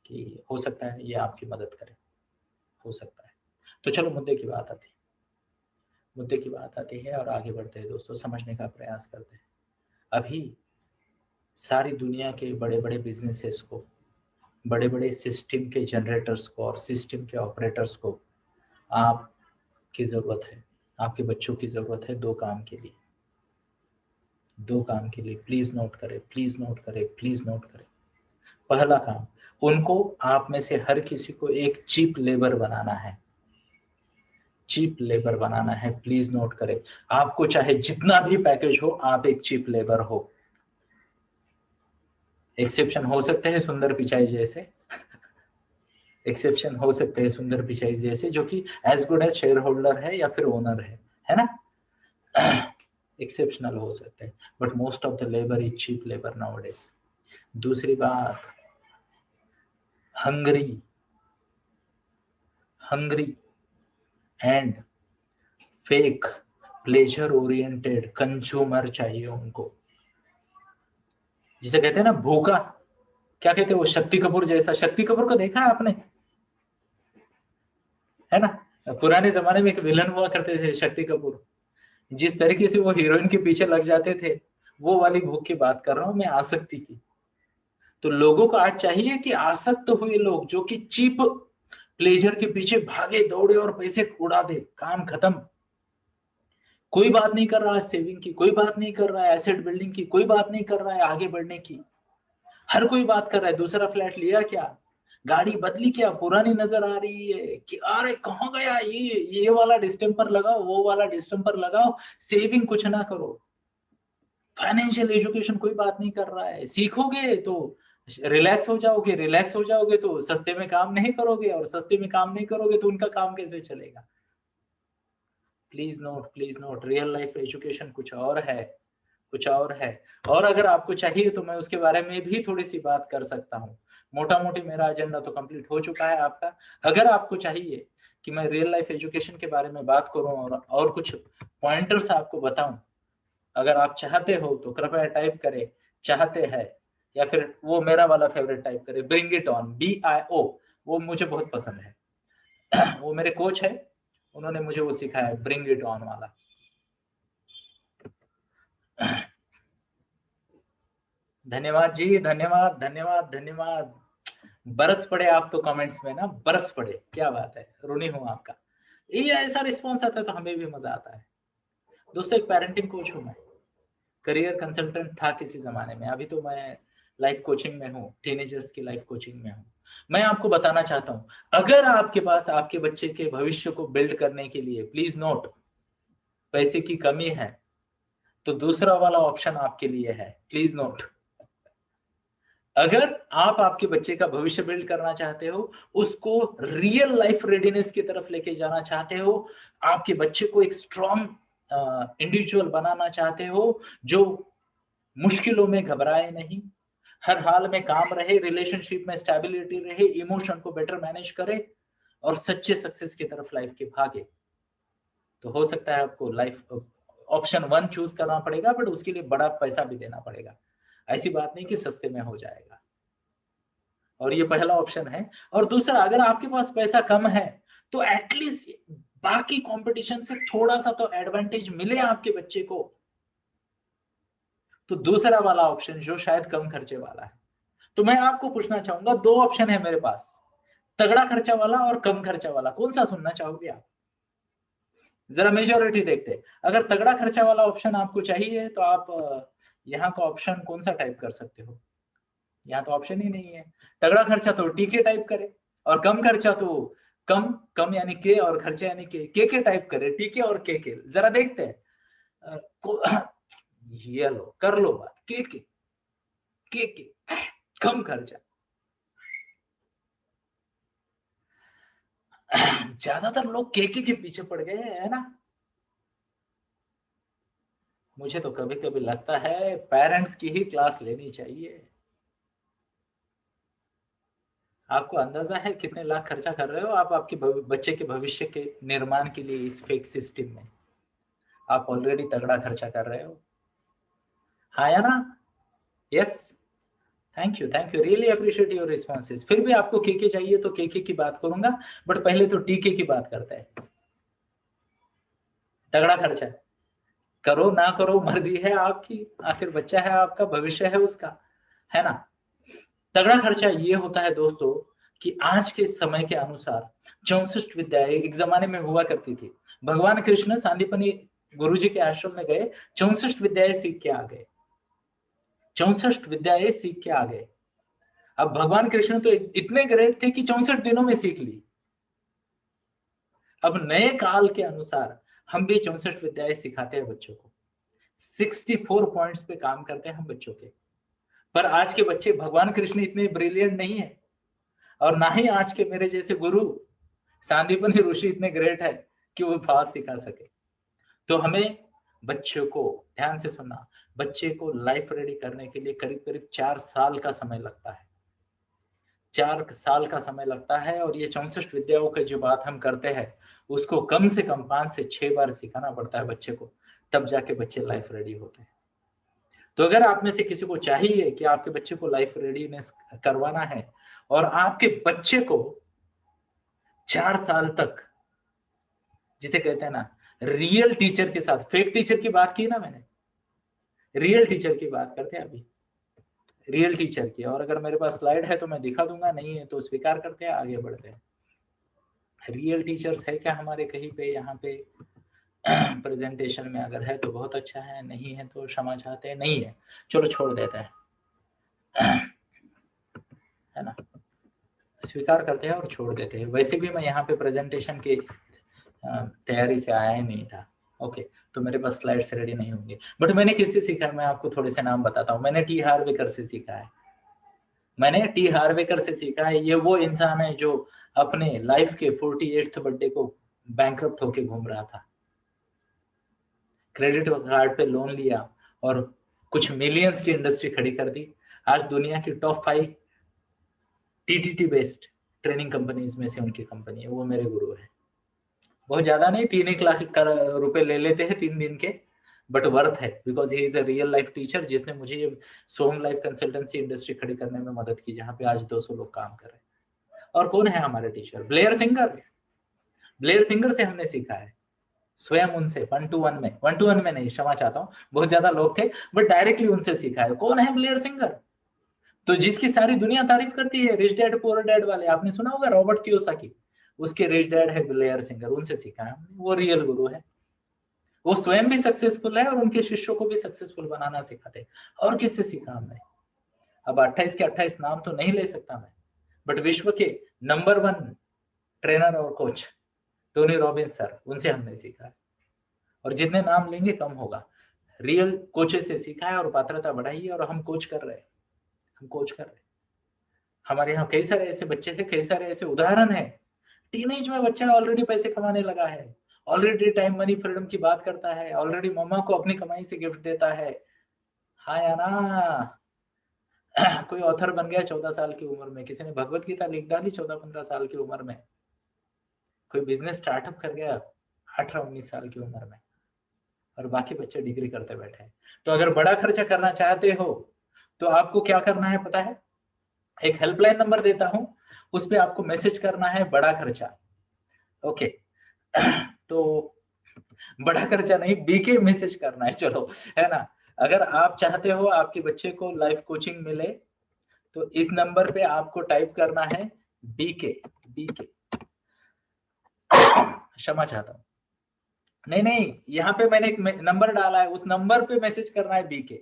कि हो सकता है ये आपकी मदद करे, हो सकता है। तो चलो मुद्दे की बात आती है और आगे बढ़ते हैं दोस्तों, समझने का प्रयास करते हैं। अभी सारी दुनिया के बड़े-बड़े बिजनेसेस को, बड़े-बड़े सिस्टम के जनरेटर्स को और सिस्टम के ऑपरेटर्स को आपकी ज़रूरत है, आपके बच्चों की ज़रूरत है 2 काम के लिए। 2 काम के लिए प्लीज़ नोट करें, प्लीज़ नोट करें, प्लीज़ नोट करें। पहला काम, उनको आप में से हर किसी को एक चीप लेबर बनाना है। चीप लेबर बनाना है, प्लीज़ नोट करें। आपको चाहे जितना भी पैकेज हो, आप एक चीप लेबर हो। एक्सेप्शन हो सकते हैं सुंदर पिचाई जैसे, एक्सेप्शन हो सकते हैं सुंदर पिचाई जैसे, जो कि as good as share holder या फिर ओनर है ना? एक्सेप्शनल हो सकते हैं, but most of the labour is cheap labour nowadays. दूसरी बात, hungry and fake pleasure oriented consumer चाहिए उनको, जिसे कहते हैं ना भूखा, क्या कहते हैं वो, शक्ति कपूर जैसा। शक्ति कपूर को देखा है आपने, है ना? पुराने जमाने में एक विलन हुआ करते थे शक्ति कपूर, जिस तरीके से वो हीरोइन के पीछे लग जाते थे, वो वाली भूख की बात कर रहा हूं मैं, आसक्ति की। तो लोगों को आज चाहिए कि आसक्त हुए लोग जो कि चीप प्लेजर के पीछे भागे दौड़े और पैसे उड़ा दे, काम खत्म। कोई बात नहीं कर रहा है सेविंग की, कोई बात नहीं कर रहा है एसेट बिल्डिंग की, कोई बात नहीं कर रहा है आगे बढ़ने की। हर कोई बात कर रहा है, दूसरा फ्लैट लिया क्या, गाड़ी बदली क्या, पुरानी नजर आ रही है कि अरे कहाँ गया ये वाला डिस्टेम्पर लगाओ, वो वाला डिस्टेम्पर लगाओ, सेविंग कुछ ना करो। फाइनेंशियल एजुकेशन कोई बात नहीं कर रहा है, सीखोगे तो रिलैक्स हो जाओगे, रिलैक्स हो जाओगे तो सस्ते में काम नहीं करोगे, और सस्ते में काम नहीं करोगे तो उनका काम कैसे चलेगा? Please note, real life education कुछ और है, कुछ और है। और अगर आपको चाहिए तो मैं उसके बारे में भी थोड़ी सी बात कर सकता हूँ। मोटा मोटी मेरा एजेंडा तो कंप्लीट हो चुका है आपका। अगर आपको चाहिए कि मैं रियल लाइफ एजुकेशन के बारे में बात करूं और कुछ पॉइंटर्स आपको बताऊं, अगर आप चाहते हो तो कृपया टाइप करें चाहते हैं, या फिर वो मेरा वाला फेवरेट टाइप करें, ब्रिंग इट ऑन, BIO। वो मुझे बहुत पसंद है। वो मेरे कोच है, उन्होंने मुझे वो सिखाया है, ब्रिंग इट ऑन वाला। धन्यवाद जी, धन्यवाद धन्यवाद धन्यवाद। बरस पड़े आप तो कमेंट्स में ना, बरस पड़े, क्या बात है, ऋणी हूं आपका। ये ऐसा रिस्पॉन्स आता है तो हमें भी मजा आता है। दोस्तों एक पेरेंटिंग कोच हूं मैं, करियर कंसल्टेंट था किसी जमाने में, अभी तो मैं लाइफ कोचिंग में हूँ, टीनेजर्स की लाइफ कोचिंग में हूँ। मैं आपको बताना चाहता हूँ, अगर आपके पास आपके बच्चे के भविष्य को बिल्ड करने के लिए, प्लीज नोट, पैसे की कमी है, तो दूसरा वाला ऑप्शन आपके लिए है, प्लीज नोट। अगर आप आपके बच्चे का भविष्य बिल्ड करना चाहते हो, उसको रियल लाइफ रेडीनेस की तरफ लेके जाना चाहते हो, आपके बच्चे को एक स्ट्रॉन्ग इंडिविजुअल बनाना चाहते हो, जो मुश्किलों में घबराए नहीं, हर हाल में काम रहे, रिलेशनशिप में स्टेबिलिटी रहे, इमोशन को बेटर मैनेज करे और सच्चे सक्सेस की तरफ लाइफ के भागे, तो हो सकता है आपको लाइफ ऑप्शन 1 चूज करना पड़ेगा, बट उसके लिए बड़ा पैसा भी देना पड़ेगा। ऐसी बात नहीं कि सस्ते में हो जाएगा, और ये पहला ऑप्शन है। और दूसरा, अगर आपके पास पैसा कम है तो एटलीस्ट बाकी कंपटीशन से थोड़ा सा तो एडवांटेज मिले आपके बच्चे को, तो दूसरा वाला ऑप्शन जो शायद कम खर्चे वाला है। तो मैं आपको पूछना चाहूंगा, 2 ऑप्शन है मेरे पास, तगड़ा खर्चा वाला और कम खर्चा वाला, कौन सा सुनना चाहोगे आप? जरा मेजोरिटी देखते हैं। अगर तगड़ा खर्चा वाला ऑप्शन आपको चाहिए तो आप यहाँ का ऑप्शन कौन सा टाइप कर सकते हो? यहाँ तो ऑप्शन ही नहीं है। तगड़ा खर्चा तो टीके टाइप करे, और कम खर्चा तो कम, कम यानी के और खर्चा यानी के टाइप करे, टीके और के। जरा देखते हैं। ये लो, कर लो बात, के कम खर्चा। ज्यादातर लोग के पीछे पड़ गए है ना। मुझे तो कभी कभी लगता है पेरेंट्स की ही क्लास लेनी चाहिए। आपको अंदाजा है कितने लाख खर्चा कर रहे हो आप आपके बच्चे के भविष्य के निर्माण के लिए इस फेक सिस्टम में? आप ऑलरेडी तगड़ा खर्चा कर रहे हो, हाँ या ना? Yes, thank you, really appreciate your responses. फिर भी आपको के चाहिए तो के की बात करूंगा, बट पहले तो टीके की बात करते हैं। तगड़ा खर्चा करो ना करो मर्जी है आपकी, आखिर बच्चा है आपका, भविष्य है उसका, है ना। तगड़ा खर्चा ये होता है दोस्तों कि आज के समय के अनुसार 64 विद्याएं एक जमाने में हुआ करती थी। भगवान कृष्ण सांदीपनी गुरुजी के आश्रम में गए, 64 विद्याएं सीख के आ गए, 64 विद्याएं सीख के आ गए। अब भगवान कृष्ण तो इतने ग्रेट थे कि 64 दिनों में सीख ली। अब नए काल के अनुसार हम भी 64 विद्याएं सिखाते हैं बच्चों को, 64 पॉइंट्स पे काम करते हैं हम बच्चों के। पर आज के बच्चे भगवान कृष्ण इतने ब्रिलियंट नहीं है, और ना ही आज के मेरे जैसे गुरु सांदीपनी ऋषि इतने ग्रेट है कि वो फास्ट सिखा सके। तो हमें बच्चों को ध्यान से सुनना, बच्चे को लाइफ रेडी करने के लिए करीब करीब 4 साल का समय लगता है, 4 साल का समय लगता है। और ये 64 विद्याओं की जो बात हम करते हैं उसको कम से कम 5 से 6 बार सिखाना पड़ता है बच्चे को, तब जाके बच्चे लाइफ रेडी होते हैं। तो अगर आप में से किसी को चाहिए कि आपके बच्चे को लाइफ रेडीनेस करवाना है और आपके बच्चे को 4 साल तक, जिसे कहते हैं ना रियल टीचर के साथ, फेक टीचर की बात की ना मैंने, रियल टीचर की बात करते हैं अभी, रियल टीचर की। और अगर मेरे पास स्लाइड है तो मैं दिखा दूंगा, नहीं है तो स्वीकार करते हैं, आगे बढ़ते हैं। रियल टीचर्स है क्या हमारे कहीं पे यहाँ पे प्रेजेंटेशन में? अगर है तो बहुत अच्छा है, नहीं है तो क्षमा चाहते हैं, नहीं है चलो छोड़ देते हैं, है ना, स्वीकार करते हैं और छोड़ देते हैं। वैसे भी मैं यहाँ पे प्रेजेंटेशन की तैयारी से आया ही नहीं था, ओके, तो मेरे पास स्लाइड्स रेडी नहीं होंगे। बट मैंने किससे सीखा है, मैं आपको थोड़े से नाम बताता हूँ। मैंने टी हार्वेकर से सीखा है, मैंने टी हार्वेकर से सीखा है। ये वो इंसान है जो अपने लाइफ के 48th बर्थडे को बैंकरप्ट होके घूम रहा था, क्रेडिट कार्ड पे लोन लिया और कुछ मिलियंस की इंडस्ट्री खड़ी कर दी। आज दुनिया की top 5 TTT based training companies में से उनकी कंपनी है, वो मेरे गुरु है। बहुत ज्यादा नहीं, 3-1 लाख रुपए ले लेते हैं 3 दिन के, बट वर्थ है, because he is a real life teacher जिसने मुझे ये सोम लाइफ कंसल्टेंसी इंडस्ट्री खड़ी करने में मदद की, जहां पे आज 200 लोग काम कर रहे हैं। और कौन है हमारे teacher? Blair singer. Blair singer से हमने सीखा है, स्वयं उनसे 1-to-1 में, 1-to-1 में नहीं, क्षमा चाहता हूँ, बहुत ज्यादा लोग थे, बट डायरेक्टली उनसे सीखा है। कौन है ब्लेयर सिंगर? तो जिसकी सारी दुनिया तारीफ करती है, रिच डैड पुअर डैड वाले, आपने सुना होगा रॉबर्ट कियोसाकी, उसके रिच डैड है ब्लेयर सिंगर, उनसे सीखा है, वो रियल गुरु है। वो स्वयं भी सक्सेसफुल है और उनके शिष्यों को भी सक्सेसफुल बनाना सिखाते। और किससे सीखा हमने? अब 28 के 28 नाम तो नहीं ले सकता मैं, बट विश्व के नंबर 1 ट्रेनर और कोच टोनी रॉबिन्स सर, उनसे हमने सीखा है। और जितने नाम लेंगे कम होगा। रियल कोचेस से सीखा है और पात्रता बढ़ाई है, और हम कोच कर रहे हैं, हम कोच कर रहे हैं। हमारे यहाँ कई सारे ऐसे बच्चे हैं, कई सारे ऐसे उदाहरण है। टीनेज में बच्चा ऑलरेडी पैसे कमाने लगा है, ऑलरेडी टाइम मनी फ्रीडम की बात करता है, ऑलरेडी मम्मा को अपनी कमाई से गिफ्ट देता है। हाँ या ना? कोई ऑथर बन गया 14 साल की उम्र में, किसी ने भगवत गीता लिख डाली 14-15 साल की उम्र में, कोई बिजनेस स्टार्टअप कर गया 18-19 साल की उम्र में, और बाकी बच्चे डिग्री करते बैठे हैं। तो अगर बड़ा खर्चा करना चाहते हो तो आपको क्या करना है पता है? एक हेल्पलाइन नंबर देता हूं, उस पे आपको मैसेज करना है बड़ा खर्चा, ओके। तो बड़ा खर्चा नहीं, बीके मैसेज करना है, चलो, है ना। अगर आप चाहते हो आपके बच्चे को लाइफ कोचिंग मिले तो इस नंबर पे आपको टाइप करना है बीके, बीके, क्षमा चाहता हूं, नहीं, यहाँ पे मैंने एक नंबर डाला है, उस नंबर पे मैसेज करना है बीके।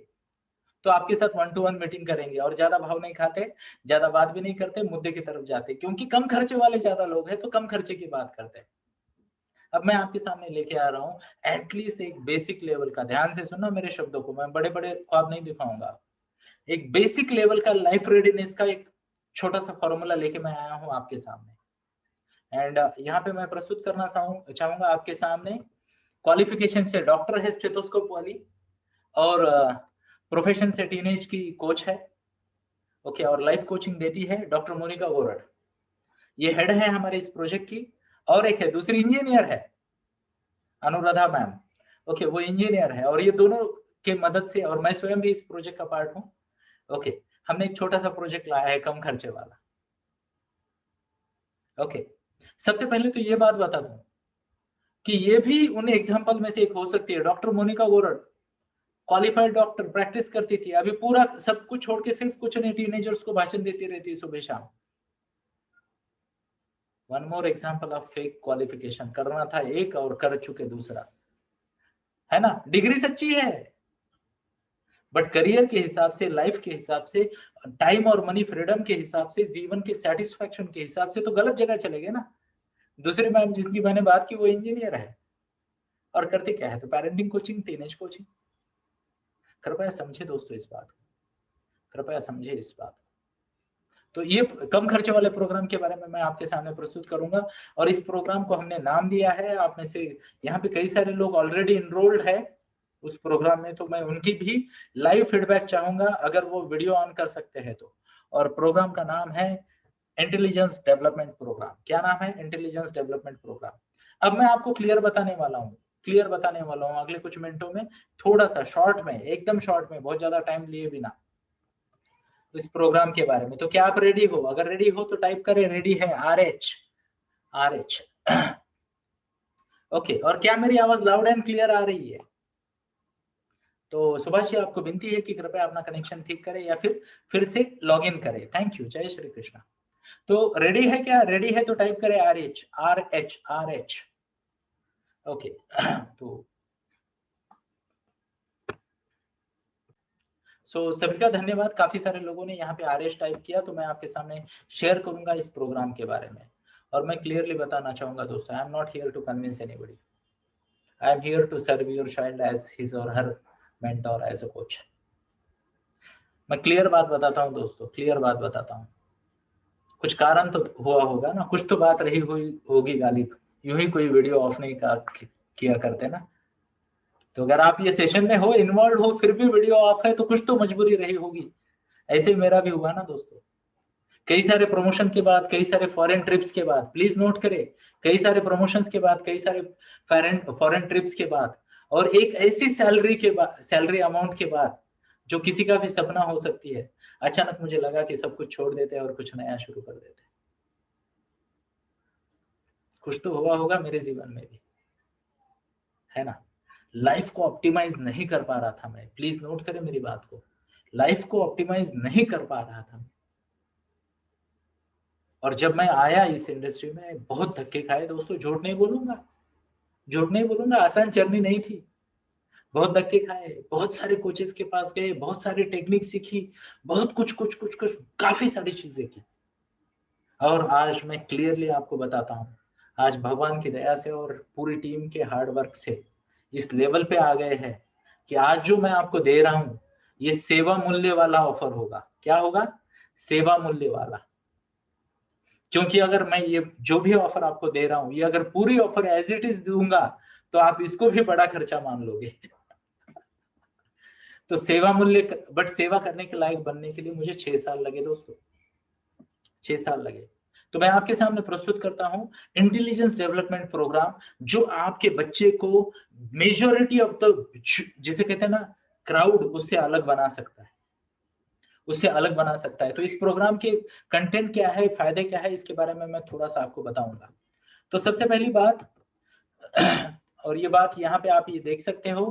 तो आपके साथ 1-to-1 मीटिंग करेंगे, और ज्यादा भाव नहीं खाते, ज्यादा बात भी नहीं करते, मुद्दे की तरफ जाते, क्योंकि कम खर्चे वाले ज्यादा लोग हैं तो कम खर्चे की बात करते हैं। अब मैं आपके सामने लेके आ रहा हूँ एटलीस्ट एक बेसिक लेवल का, ध्यान से सुनना मेरे शब्दों को, मैं बड़े बड़े ख्वाब नहीं दिखाऊंगा। एक बेसिक लेवल का लाइफ रेडीनेस का एक छोटा सा फॉर्मूला लेके मैं आया हूँ आपके सामने। एंड यहाँ पे मैं प्रस्तुत करना चाहूंगा आपके सामने। क्वालिफिकेशन से डॉक्टर है, स्टेथोस्कोप वाली, और प्रोफेशन से टीनेज की कोच है, ओके, और लाइफ कोचिंग देती है डॉक्टर मोनिका गोरड, ये हेड है हमारे इस प्रोजेक्ट की। और एक है, दूसरी इंजीनियर है अनुराधा मैम, ओके, वो इंजीनियर है, और ये दोनों के मदद से, और मैं स्वयं भी इस प्रोजेक्ट का पार्ट हूँ, ओके, हमने एक छोटा सा प्रोजेक्ट लाया है कम खर्चे वाला। ओके, सबसे पहले तो ये बात बता दूं कि ये भी उन एग्जाम्पल में से एक हो सकती है। Doctor Monika Gorad qualified doctor, practice करती थी, अभी पूरा सब कुछ छोड़ के सिर्फ कुछ नहीं टीनेजर्स को भाषण देती रहती है सुबह शाम। One more example of fake qualification, करना था एक और कर चुके दूसरा, है ना। डिग्री सच्ची है, बट करियर के हिसाब से, लाइफ के हिसाब से, टाइम और मनी फ्रीडम के हिसाब से, जीवन के सेटिस्फेक्शन के हिसाब से तो गलत जगह चले गए ना। दूसरी मैम जिनकी मैंने बात की वो इंजीनियर है और करते क्या है, तो पेरेंटिंग कोचिंग, टीनेज कोचिंग। कृपया समझे दोस्तों इस बात को, कृपया समझे इस बात को। तो ये कम खर्चे वाले प्रोग्राम के बारे में मैं आपके सामने प्रस्तुत करूंगा, और इस प्रोग्राम को हमने नाम दिया है, आप में से यहाँ पे कई सारे लोग ऑलरेडी इनरोल्ड है उस प्रोग्राम में, तो मैं उनकी भी लाइव फीडबैक चाहूंगा अगर वो वीडियो ऑन कर सकते हैं तो। और प्रोग्राम का नाम है इंटेलिजेंस डेवलपमेंट प्रोग्राम। क्या नाम है? Intelligence development programme. अब मैं आपको क्लियर बताने वाला हूँ, क्लियर बताने वाला हूँ अगले कुछ मिनटों में, थोड़ा सा शॉर्ट में, एकदम शॉर्ट में, बहुत ज्यादा टाइम लिए बिना, इस प्रोग्राम के बारे में। तो क्या आप रेडी हो? अगर रेडी हो तो टाइप करें रेडी है, RH। ओके, और क्या मेरी आवाज लाउड एंड क्लियर आ रही है? तो सुभाष जी आपको विनती है कि कृपया अपना कनेक्शन ठीक करें या फिर से लॉग इन करें। थैंक यू, जय श्री कृष्ण। तो रेडी है क्या? रेडी है तो टाइप करें RH। ओके तो सभी का धन्यवाद। काफी सारे लोगों ने यहाँ पे RH टाइप किया, तो मैं आपके सामने शेयर करूंगा इस प्रोग्राम के बारे में। और मैं क्लियरली बताना चाहूंगा दोस्तों, I am not here to convince anybody, I am here to serve your child as his or her mentor, as a coach. मैं क्लियर बात बताता हूँ दोस्तों, क्लियर बात बताता हूँ। कुछ कारण तो हुआ होगा ना, कुछ तो बात रही हुई होगी गालिब, यूं ही कोई वीडियो ऑफ नहीं किया करते ना। तो अगर आप ये सेशन में हो, इन्वॉल्व हो, फिर भी वीडियो ऑफ है, तो कुछ तो मजबूरी रही होगी। ऐसे मेरा भी हुआ ना दोस्तों, कई सारे प्रमोशन के बाद, कई सारे फॉरेन ट्रिप्स के बाद, प्लीज नोट करें, कई सारे प्रमोशंस के बाद, कई सारे फॉरेन ट्रिप्स के बाद, और एक ऐसी सैलरी के बाद, सैलरी अमाउंट के बाद जो किसी का भी सपना हो सकती है, अचानक मुझे लगा कि सब कुछ छोड़ देते हैं और कुछ नया शुरू कर देते हैं। कुछ तो हुआ होगा मेरे जीवन में भी, है ना। लाइफ को ऑप्टिमाइज नहीं कर पा रहा था मैं, प्लीज नोट करें मेरी बात को, लाइफ को ऑप्टिमाइज नहीं कर पा रहा था। और जब मैं आया इस इंडस्ट्री में, बहुत धक्के खाए दोस्तों, झूठ नहीं बोलूंगा, झूठ नहीं बोलूंगा, आसान जर्नी नहीं थी। बहुत धक्के खाए, बहुत सारे कोचेस के पास गए, बहुत सारी टेक्निक सीखी, बहुत कुछ काफी सारी चीजें की। और आज मैं क्लियरली आपको बताता हूँ, आज भगवान की दया से और पूरी टीम के हार्ड वर्क से इस लेवल पे आ गए हैं कि आज जो मैं आपको दे रहा हूँ, ये सेवा मूल्य वाला ऑफर होगा। क्या होगा? सेवा मूल्य वाला। क्योंकि अगर मैं ये जो भी ऑफर आपको दे रहा हूँ, ये अगर पूरी ऑफर एज इट इज दूंगा, तो आप इसको भी बड़ा खर्चा मान लोगे। तो सेवा मूल्य, बट सेवा करने के लायक बनने के लिए मुझे 6 साल लगे दोस्तों, 6 साल लगे। तो मैं आपके सामने प्रस्तुत करता हूं इंटेलिजेंस डेवलपमेंट प्रोग्राम, जो आपके बच्चे को मेजोरिटी ऑफ द, जिसे कहते हैं ना, क्राउड, उससे अलग बना सकता है, उससे अलग बना सकता है। तो इस प्रोग्राम के कंटेंट क्या है, फायदे क्या है, इसके बारे में मैं थोड़ा सा आपको बताऊंगा। तो सबसे पहली बात और ये बात यहाँ पे आप ये देख सकते हो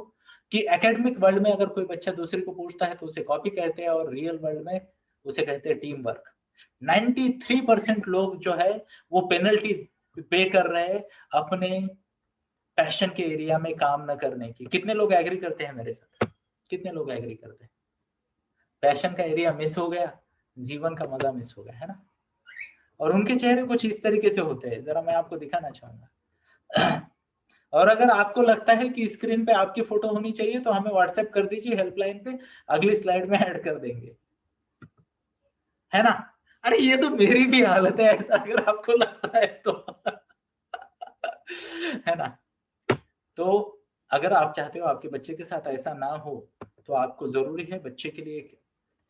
कि एकेडमिक वर्ल्ड में अगर कोई बच्चा दूसरे को पूछता है तो उसे कॉपी कहते हैं, और रियल वर्ल्ड में उसे कहते हैं टीम वर्क। 93% लोग जो है वो पेनल्टी पे कर रहे हैं अपने पैशन के एरिया में काम न करने की। कितने लोग एग्री करते हैं मेरे साथ? कितने लोग एग्री करते हैं? पैशन का एरिया मिस हो गया, जीवन का मजा मिस हो गया, है ना। और उनके चेहरे कुछ इस तरीके से होते हैं, जरा मैं आपको दिखाना चाहूंगा। और अगर आपको लगता है कि स्क्रीन पे आपकी फोटो होनी चाहिए तो हमें व्हाट्सएप कर दीजिए हेल्पलाइन पे, अगली स्लाइड में ऐड कर देंगे, है ना। अरे ये तो मेरी भी हालत है, ऐसा अगर आपको लगता है तो। है ना। तो अगर आप चाहते हो आपके बच्चे के साथ ऐसा ना हो, तो आपको जरूरी है बच्चे के लिए एक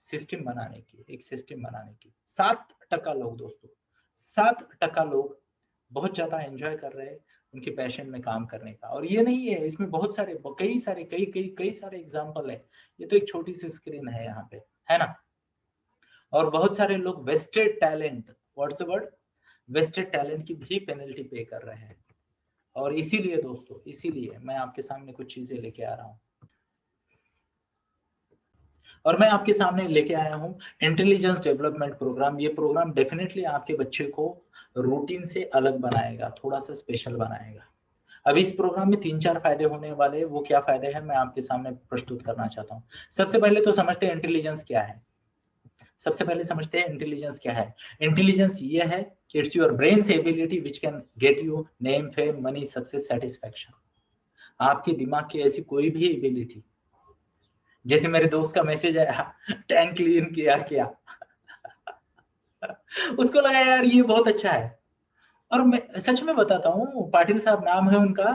सिस्टम बनाने की, एक सिस्टम बनाने की। 7% लोग दोस्तों, 7% लोग बहुत ज्यादा एंजॉय कर रहे हैं उनके पैशन में काम करने का। और ये नहीं है, इसमें बहुत सारे, कई सारे एग्जाम्पल है। ये तो एक छोटी सी स्क्रीन है यहाँ पे, है ना। और बहुत सारे लोग wasted talent, what's the word, wasted talent की भी पेनल्टी पे कर रहे हैं। और इसीलिए दोस्तों, इसीलिए मैं आपके सामने कुछ चीजें लेके आ रहा हूँ, और मैं आपके सामने लेके आया हूँ इंटेलिजेंस डेवलपमेंट प्रोग्राम। ये प्रोग्राम डेफिनेटली आपके बच्चे को रूटीन से अलग बनाएगा, थोड़ा सा स्पेशल बनाएगा। अभी इस प्रोग्राम में 3-4 फायदे होने वाले हैं। वो क्या फायदे हैं मैं आपके सामने प्रस्तुत करना चाहता हूँ। सबसे पहले तो समझते हैं इंटेलिजेंस क्या है। सबसे पहले समझते हैं इंटेलिजेंस क्या है। इंटेलिजेंस ये है कि it's your brains ability which can get you name, fame, money, success, satisfaction. आपके दिमाग की ऐसी कोई भी एबिलिटी, जैसे मेरे दोस्त का मैसेज आया, टैंक क्लीन किया क्या, उसको लगा यार ये बहुत अच्छा है। और मैं सच में बताता हूँ, पाटिल साहब नाम है उनका,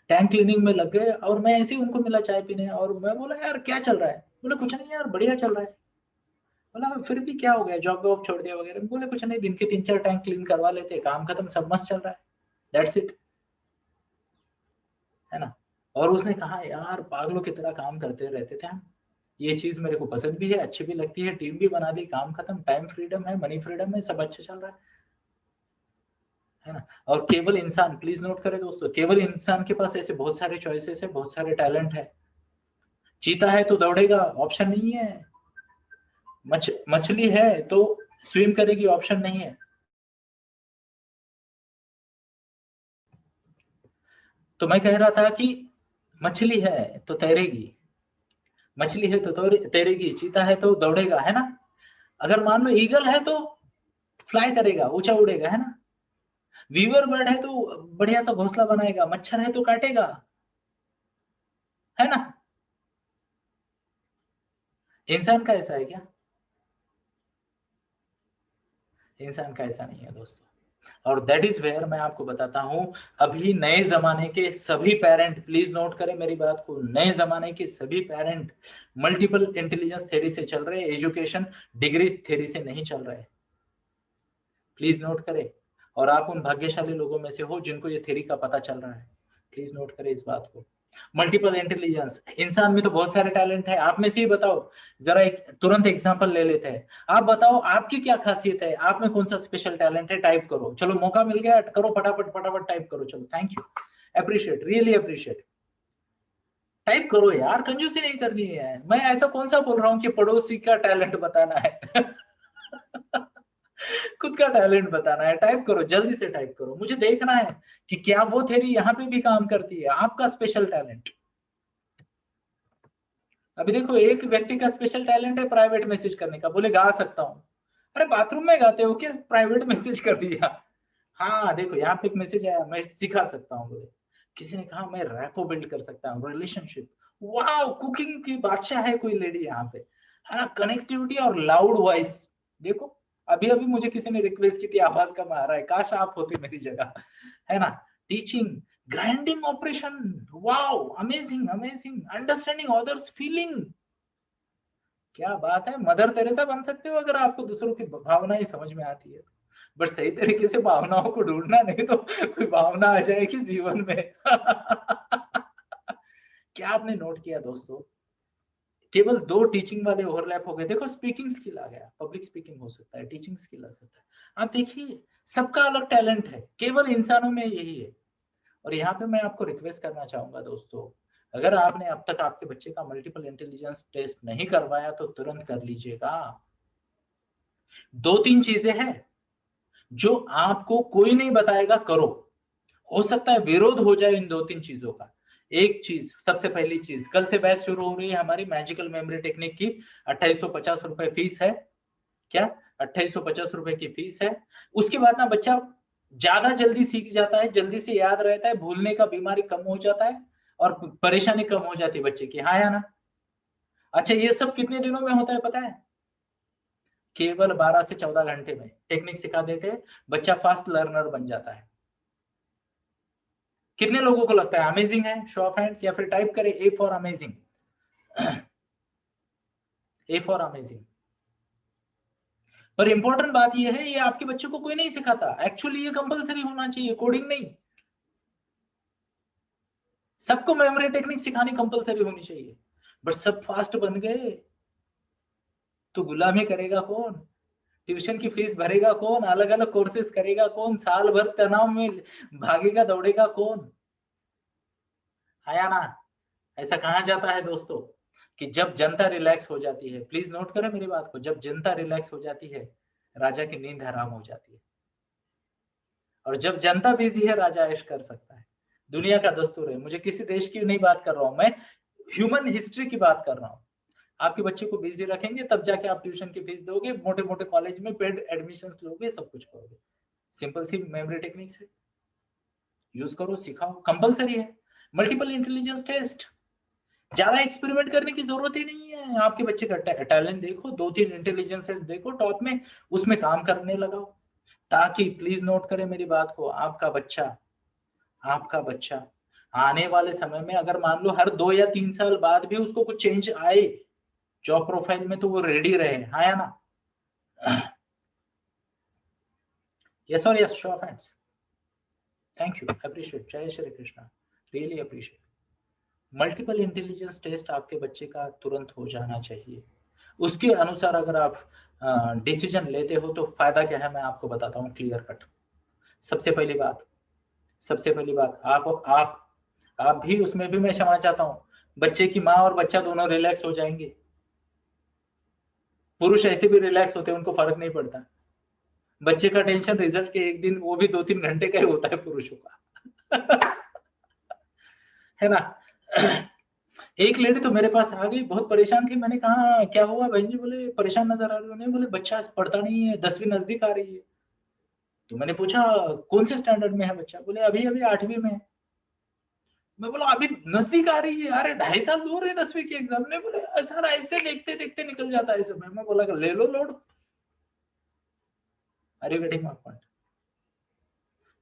टैंक क्लीनिंग में लग गए, और मैं ऐसे ही उनको मिला चाय पीने, और मैं बोला यार क्या चल रहा है, बोले कुछ नहीं यार बढ़िया चल रहा है। बोला फिर भी क्या हो गया, जॉब वॉब छोड़ दिया वगैरह, बोले कुछ नहीं, दिन के 3-4 टैंक क्लीन करवा लेते, काम खत्म, सब मस्त चल रहा है, दैट्स इट, है ना। और उसने कहा यार पागलों की तरह काम करते रहते थे हम, ये चीज मेरे को पसंद भी है, अच्छी भी लगती है, टीम भी बना दी, काम खत्म, टाइम फ्रीडम है, मनी फ्रीडम है, सब अच्छा चल रहा है ना। और केवल इंसान, प्लीज नोट करें दोस्तों, केवल इंसान के पास ऐसे बहुत सारे चॉइसेस है, बहुत सारे टैलेंट है। चीता है तो दौड़ेगा, ऑप्शन नहीं है। मछली है तो स्विम करेगी, ऑप्शन नहीं है। तो मैं कह रहा था कि मछली है तो तैरेगी, मछली है तो तैरेगी, चीता है तो दौड़ेगा, है ना। अगर मान लो ईगल है तो फ्लाई करेगा, ऊंचा उड़ेगा, है ना। वीवर बर्ड है तो बढ़िया सा घोंसला बनाएगा, मच्छर है तो काटेगा, है ना। इंसान का ऐसा है क्या? इंसान का ऐसा नहीं है दोस्तों। और दैट इज वेयर मैं आपको बताता हूं, अभी नए जमाने के सभी पेरेंट, प्लीज नोट करें मेरी बात को, नए जमाने के सभी पेरेंट मल्टीपल इंटेलिजेंस थ्योरी से चल रहे हैं, एजुकेशन डिग्री थ्योरी से नहीं चल रहे। प्लीज नोट करें। और आप उन भाग्यशाली लोगों में से हो जिनको ये थ्योरी का पता चल रहा है, प्लीज नोट करें इस बात को। मल्टीपल इंटेलिजेंस, इंसान में तो बहुत सारे टैलेंट है, आप में से ही बताओ, जरा एक तुरंत एग्जांपल ले लेते हैं। आप बताओ आपकी क्या खासियत है, आप में कौन सा स्पेशल टैलेंट है, टाइप करो, चलो मौका मिल गया, करो फटाफट फटाफट टाइप करो, चलो thank you, appreciate, really appreciate, type करो यार, कंजूसी नहीं करनी है। मैं ऐसा कौन सा बोल रहा हूँ कि पड़ोसी का टैलेंट बताना है खुद का टैलेंट बताना है, टाइप करो, जल्दी से टाइप करो, मुझे देखना है कि क्या वो थ्योरी यहाँ पे भी काम करती है, आपका स्पेशल टैलेंट। अभी देखो एक व्यक्ति का स्पेशल टैलेंट है प्राइवेट मैसेज करने का, बोले गा सकता हूँ। अरे बाथरूम में गाते हो क्या, प्राइवेट मैसेज कर दिया। हाँ देखो यहाँ पे एक मैसेज आया, मैं सिखा सकता हूँ, बोले। किसी ने कहा मैं रैपो बिल्ड कर सकता हूँ, रिलेशनशिप, वाओ, कुकिंग की बादशाह है कोई लेडी यहाँ पे, है ना। कनेक्टिविटी और लाउड वॉइस, देखो अभी अभी मुझे किसी ने रिक्वेस्ट की थी, आवाज कम आ रहा है, काश आप होते मेरी जगह, है ना। Teaching, grinding operation, wow, amazing amazing, understanding others feeling, क्या बात है, मदर तेरेसा बन सकते हो अगर आपको दूसरों की भावनाएं समझ में आती है। बट सही तरीके से भावनाओं को ढूंढना, नहीं तो कोई भावना आ जाएगी जीवन में क्या आपने नोट किया दोस्तों, केवल 2 टीचिंग वाले ओवरलैप हो गए। देखो स्पीकिंग स्किल आ गया, पब्लिक स्पीकिंग हो सकता है, टीचिंग स्किल आ सकता है। आप देखिए सबका अलग टैलेंट है, केवल इंसानों में यही है। और यहाँ पे मैं आपको रिक्वेस्ट करना चाहूंगा दोस्तों, अगर आपने अब तक आपके बच्चे का मल्टीपल इंटेलिजेंस टेस्ट नहीं करवाया तो तुरंत कर लीजिएगा। 2-3 चीजें हैं जो आपको कोई नहीं बताएगा, करो। हो सकता है विरोध हो जाए इन 2-3 चीजों का। एक चीज, सबसे पहली चीज, कल से बैच शुरू हो रही है हमारी मैजिकल मेमोरी टेक्निक की, 2850 रुपए फीस है। क्या? 2850 रुपए की फीस है। उसके बाद ना बच्चा ज्यादा जल्दी सीख जाता है, जल्दी से याद रहता है, भूलने का बीमारी कम हो जाता है, और परेशानी कम हो जाती है बच्चे की, हाँ या ना। अच्छा ये सब कितने दिनों में होता है पता है? केवल 12 से 14 घंटे में टेक्निक सिखा देते हैं, बच्चा फास्ट लर्नर बन जाता है। कितने लोगों को लगता है अमेजिंग है, शो ऑफ हैंड्स, या फिर टाइप करें A for amazing A for amazing. पर इंपॉर्टेंट बात यह है, ये आपके बच्चों को कोई नहीं सिखाता, एक्चुअली ये कंपलसरी होना चाहिए, कोडिंग नहीं। सबको मेमोरी टेक्निक सिखानी कंपलसरी होनी चाहिए, बट सब फास्ट बन गए तो गुलामी करेगा कौन? ट्यूशन की फीस भरेगा कौन, अलग अलग कोर्सेज करेगा कौन, साल भर तनाव में भागेगा दौड़ेगा कौन? आया ना? ऐसा कहा जाता है दोस्तों कि जब जनता रिलैक्स हो जाती है, प्लीज नोट करें मेरी बात को, जब जनता रिलैक्स हो जाती है राजा की नींद हराम हो जाती है, और जब जनता बिजी है राजा ऐश कर सकता है। दुनिया का दस्तूर है। मुझे किसी देश की नहीं बात कर रहा हूं, मैं ह्यूमन हिस्ट्री की बात कर रहा हूं। आपके बच्चे को बिजी रखेंगे तब जाके आप ट्यूशन की फीस दोगे, मोटे मोटे कॉलेज में पेड एडमिशन लोगे, सब कुछ करोगे। सिंपल सी मेमोरी टेक्निक्स है, यूज करो, सिखाओ, कंपलसरी है। मल्टीपल इंटेलिजेंस टेस्ट, ज्यादा एक्सपेरिमेंट करने की जरूरत ही नहीं है। आपके बच्चे का टैलेंट देखो, 2-3 इंटेलिजेंसेस देखो टॉप में, उसमें काम करने लगाओ, ताकि प्लीज नोट करें मेरी बात को, आपका बच्चा आने वाले समय में अगर मान लो हर 2 या 3 साल बाद भी उसको कुछ चेंज आए जॉब प्रोफाइल में, तो वो रेडी रहे। हाँ या ना? यस और yes, show of hands. Thank you, appreciate, जय Shri Krishna, really appreciate. Multiple intelligence test आपके बच्चे का तुरंत हो जाना चाहिए। उसके अनुसार अगर आप डिसीजन लेते हो तो फायदा क्या है मैं आपको बताता हूँ क्लियर कट। सबसे पहली बात, आप भी, उसमें भी मैं क्षमा चाहता हूँ, बच्चे की माँ और बच्चा दोनों रिलैक्स हो जाएंगे। पुरुष ऐसे भी रिलैक्स होते हैं, उनको फर्क नहीं पड़ता। बच्चे का टेंशन रिजल्ट के एक दिन, वो भी 2-3 घंटे का ही होता है पुरुषों का। है ना? एक लेडी तो मेरे पास आ गई, बहुत परेशान थी। मैंने कहा क्या हुआ बहन जी? बोले परेशान नजर आ रही हो। नहीं, बोले बच्चा पढ़ता नहीं है, 10वीं नजदीक आ रही है। तो मैंने पूछा कौन से स्टैंडर्ड में है बच्चा? बोले अभी अभी 8वीं में है। मैं बोला अभी नजदीक आ रही है? अरे 2.5 साल दूर है 10वीं की एग्जाम। ने बोले सर ऐसे देखते देखते निकल जाता है समय। मैं बोला ले लो लोड। अरे गेटिंग माय पॉइंट?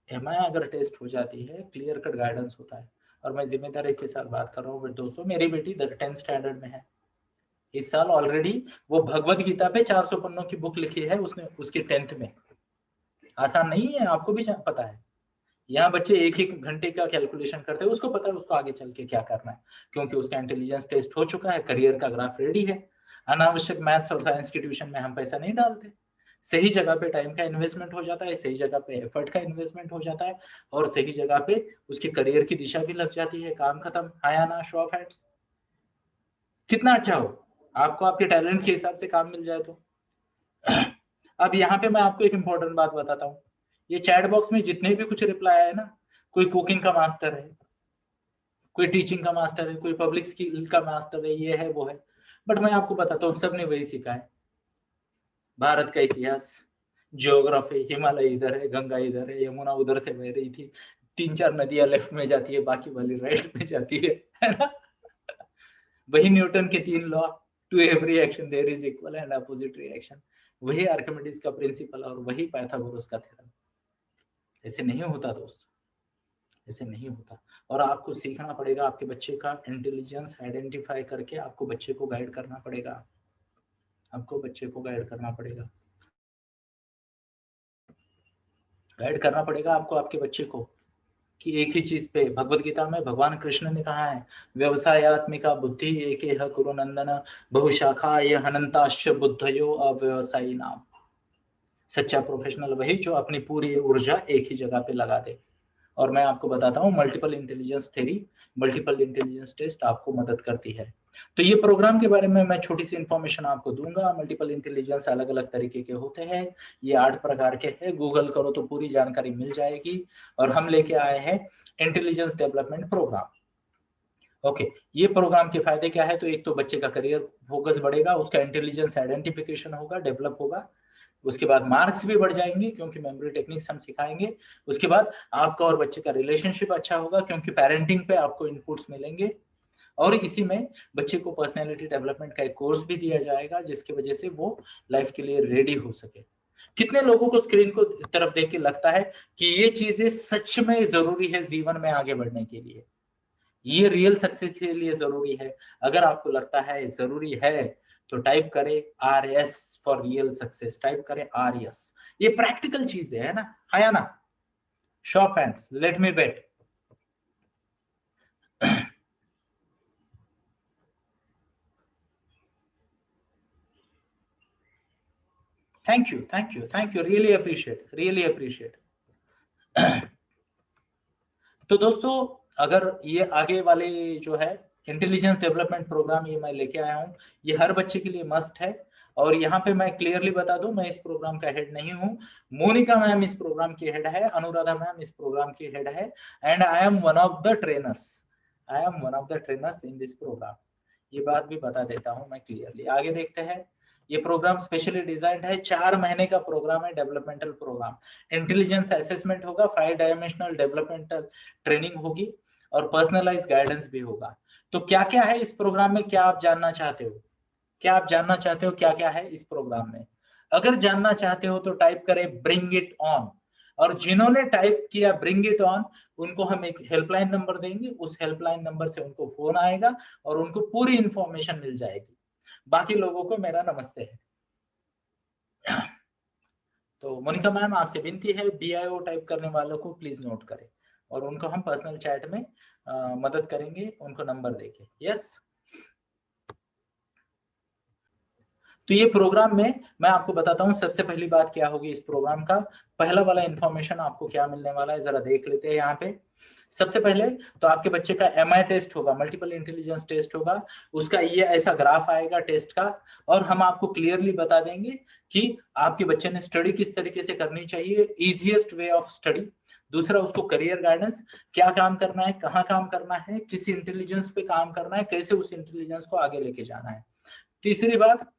एमआई अगर टेस्ट हो जाती है, क्लियर कट गाइडेंस होता है। और मैं जिम्मेदारी के साथ बात कर रहा हूँ दोस्तों, मेरी बेटी 10th स्टैंडर्ड में है इस साल ऑलरेडी। वो भगवत गीता पे 400 पन्नों की बुक लिखी है उसने, उसकी 10th में। आसान नहीं है, आपको भी पता है। यहाँ बच्चे एक एक घंटे का कैलकुलेशन करते हैं, उसको पता है उसको आगे चल के क्या करना है, क्योंकि उसका इंटेलिजेंस टेस्ट हो चुका है, करियर का ग्राफ रेडी है। अनावश्यक मैथ्स और साइंस की ट्यूशन में हम पैसा नहीं डालते। सही जगह पे टाइम का इन्वेस्टमेंट हो जाता है, सही जगह पे एफर्ट का इन्वेस्टमेंट हो जाता है, और सही जगह पे उसके करियर की दिशा भी लग जाती है। काम खत्म। आया ना? Show of hands. कितना अच्छा हो आपको आपके टैलेंट के हिसाब से काम मिल जाए तो। अब यहाँ पे मैं आपको एक इंपॉर्टेंट बात बताता हूँ। ये चैट बॉक्स में जितने भी कुछ रिप्लाई आए ना, कोई कुकिंग का मास्टर है, कोई टीचिंग का मास्टर है, कोई पब्लिक स्किल का मास्टर है, ये है वो है, बट मैं आपको बताता हूँ सबने वही सीखा है। भारत का इतिहास, ज्योग्राफी, हिमालय इधर है, गंगा इधर है, यमुना उधर से बह रही थी, 3-4 नदियां लेफ्ट में जाती है, बाकी वाली राइट में जाती है ना? वही न्यूटन के 3 law, to every action there is equal and opposite reaction, वही आर्किमिडीज का प्रिंसिपल और वही पाइथागोरस का थ्योरम। ऐसे नहीं होता दोस्त, ऐसे नहीं होता। और आपको सीखना पड़ेगा, आपके बच्चे का इंटेलिजेंस आइडेंटिफाई करके आपको बच्चे को गाइड करना पड़ेगा, आपको बच्चे को गाइड करना पड़ेगा, गाइड करना पड़ेगा आपको आपके बच्चे को, कि एक ही चीज पे। भगवत गीता में भगवान कृष्ण ने कहा है, व्यवसायत्मिका बुद्धि एकेह कुरु नंदन बहुशाखा ये हनंताश्च बुद्धयो अव्यवसायी नाम। सच्चा प्रोफेशनल वही जो अपनी पूरी ऊर्जा एक ही जगह पे लगा दे। और मैं आपको बताता हूँ multiple intelligence theory, multiple intelligence test आपको मदद करती है। तो ये प्रोग्राम के बारे में मैं छोटी सी इंफॉर्मेशन आपको दूंगा। मल्टीपल इंटेलिजेंस अलग अलग तरीके के होते हैं, ये 8 प्रकार के हैं, गूगल करो तो पूरी जानकारी मिल जाएगी। और हम लेके आए हैं इंटेलिजेंस डेवलपमेंट प्रोग्राम। ओके, ये प्रोग्राम के फायदे क्या है? तो एक तो बच्चे का करियर फोकस बढ़ेगा, उसका इंटेलिजेंस आइडेंटिफिकेशन होगा, डेवलप होगा। उसके बाद मार्क्स भी बढ़ जाएंगे क्योंकि मेमोरी टेक्निक्स हम सिखाएंगे। उसके बाद आपका और बच्चे का रिलेशनशिप अच्छा होगा क्योंकि पेरेंटिंग पे आपको इनपुट्स मिलेंगे। और इसी में बच्चे को पर्सनैलिटी डेवलपमेंट का एक कोर्स भी दिया जाएगा जिसकी वजह से वो लाइफ के लिए रेडी हो सके। कितने लोगों को स्क्रीन को तरफ देख के लगता है कि ये चीजें सच में जरूरी है जीवन में आगे बढ़ने के लिए, ये रियल सक्सेस के लिए जरूरी है? अगर आपको लगता है जरूरी है तो टाइप करें RS for real success, type करें RS। ये प्रैक्टिकल चीज है ना? है ना? Shop hands, let me bet. Thank you, thank you, thank you, really appreciate, really appreciate. तो दोस्तों, अगर ये आगे वाले जो है इंटेलिजेंस डेवलपमेंट प्रोग्राम ये मैं लेके आया हूँ, ये हर बच्चे के लिए मस्ट है। और यहाँ पे मैं क्लियरली बता दूं, मैं इस प्रोग्राम का हेड नहीं हूँ, मोनिका मैम इस प्रोग्राम की हेड है, अनुराधा मैम इस प्रोग्राम की हेड है, and I am one of the trainers, I am one of the trainers in this programme. ये बात भी बता देता हूँ मैं क्लियरली। आगे देखते हैं। ये प्रोग्राम स्पेशली डिजाइंड है, 4 महीने का प्रोग्राम है, डेवलपमेंटल प्रोग्राम। इंटेलिजेंस असेसमेंट होगा, 5 डायमेंशनल डेवलपमेंटल ट्रेनिंग होगी, और पर्सनलाइज गाइडेंस भी होगा। तो क्या क्या है इस प्रोग्राम में, क्या आप जानना चाहते हो? क्या आप जानना चाहते हो क्या क्या है इस प्रोग्राम में? अगर जानना चाहते हो तो टाइप करें ब्रिंग इट ऑन। और जिन्होंने टाइप किया ब्रिंग इट ऑन, उनको हम एक हेल्पलाइन नंबर देंगे, उस हेल्पलाइन नंबर से उनको फोन आएगा और उनको पूरी इंफॉर्मेशन मिल जाएगी। बाकी लोगों को मेरा नमस्ते है। तो मोनिका मैम, आपसे विनती है, BIO टाइप करने वालों को प्लीज नोट करें, और उनको हम पर्सनल चैट में मदद करेंगे, उनको नंबर देके। यस। तो ये प्रोग्राम में मैं आपको बताता हूँ, सबसे पहली बात क्या होगी इस प्रोग्राम का। पहला वाला इंफॉर्मेशन आपको क्या मिलने वाला है, जरा देख लेते हैं यहाँ पे। सबसे पहले तो आपके बच्चे का MI टेस्ट होगा, मल्टीपल इंटेलिजेंस टेस्ट होगा। उसका ये ऐसा ग्राफ आएगा टेस्ट का, और हम आपको क्लियरली बता देंगे कि आपके बच्चे ने स्टडी किस तरीके से करनी चाहिए, इजिएस्ट वे ऑफ स्टडी। दूसरा, उसको करियर गाइडेंस, क्या काम करना है, कहाँ काम करना है, किस इंटेलिजेंस पे काम करना है, कैसे उस इंटेलिजेंस को आगे लेके जाना है। तीसरी बात,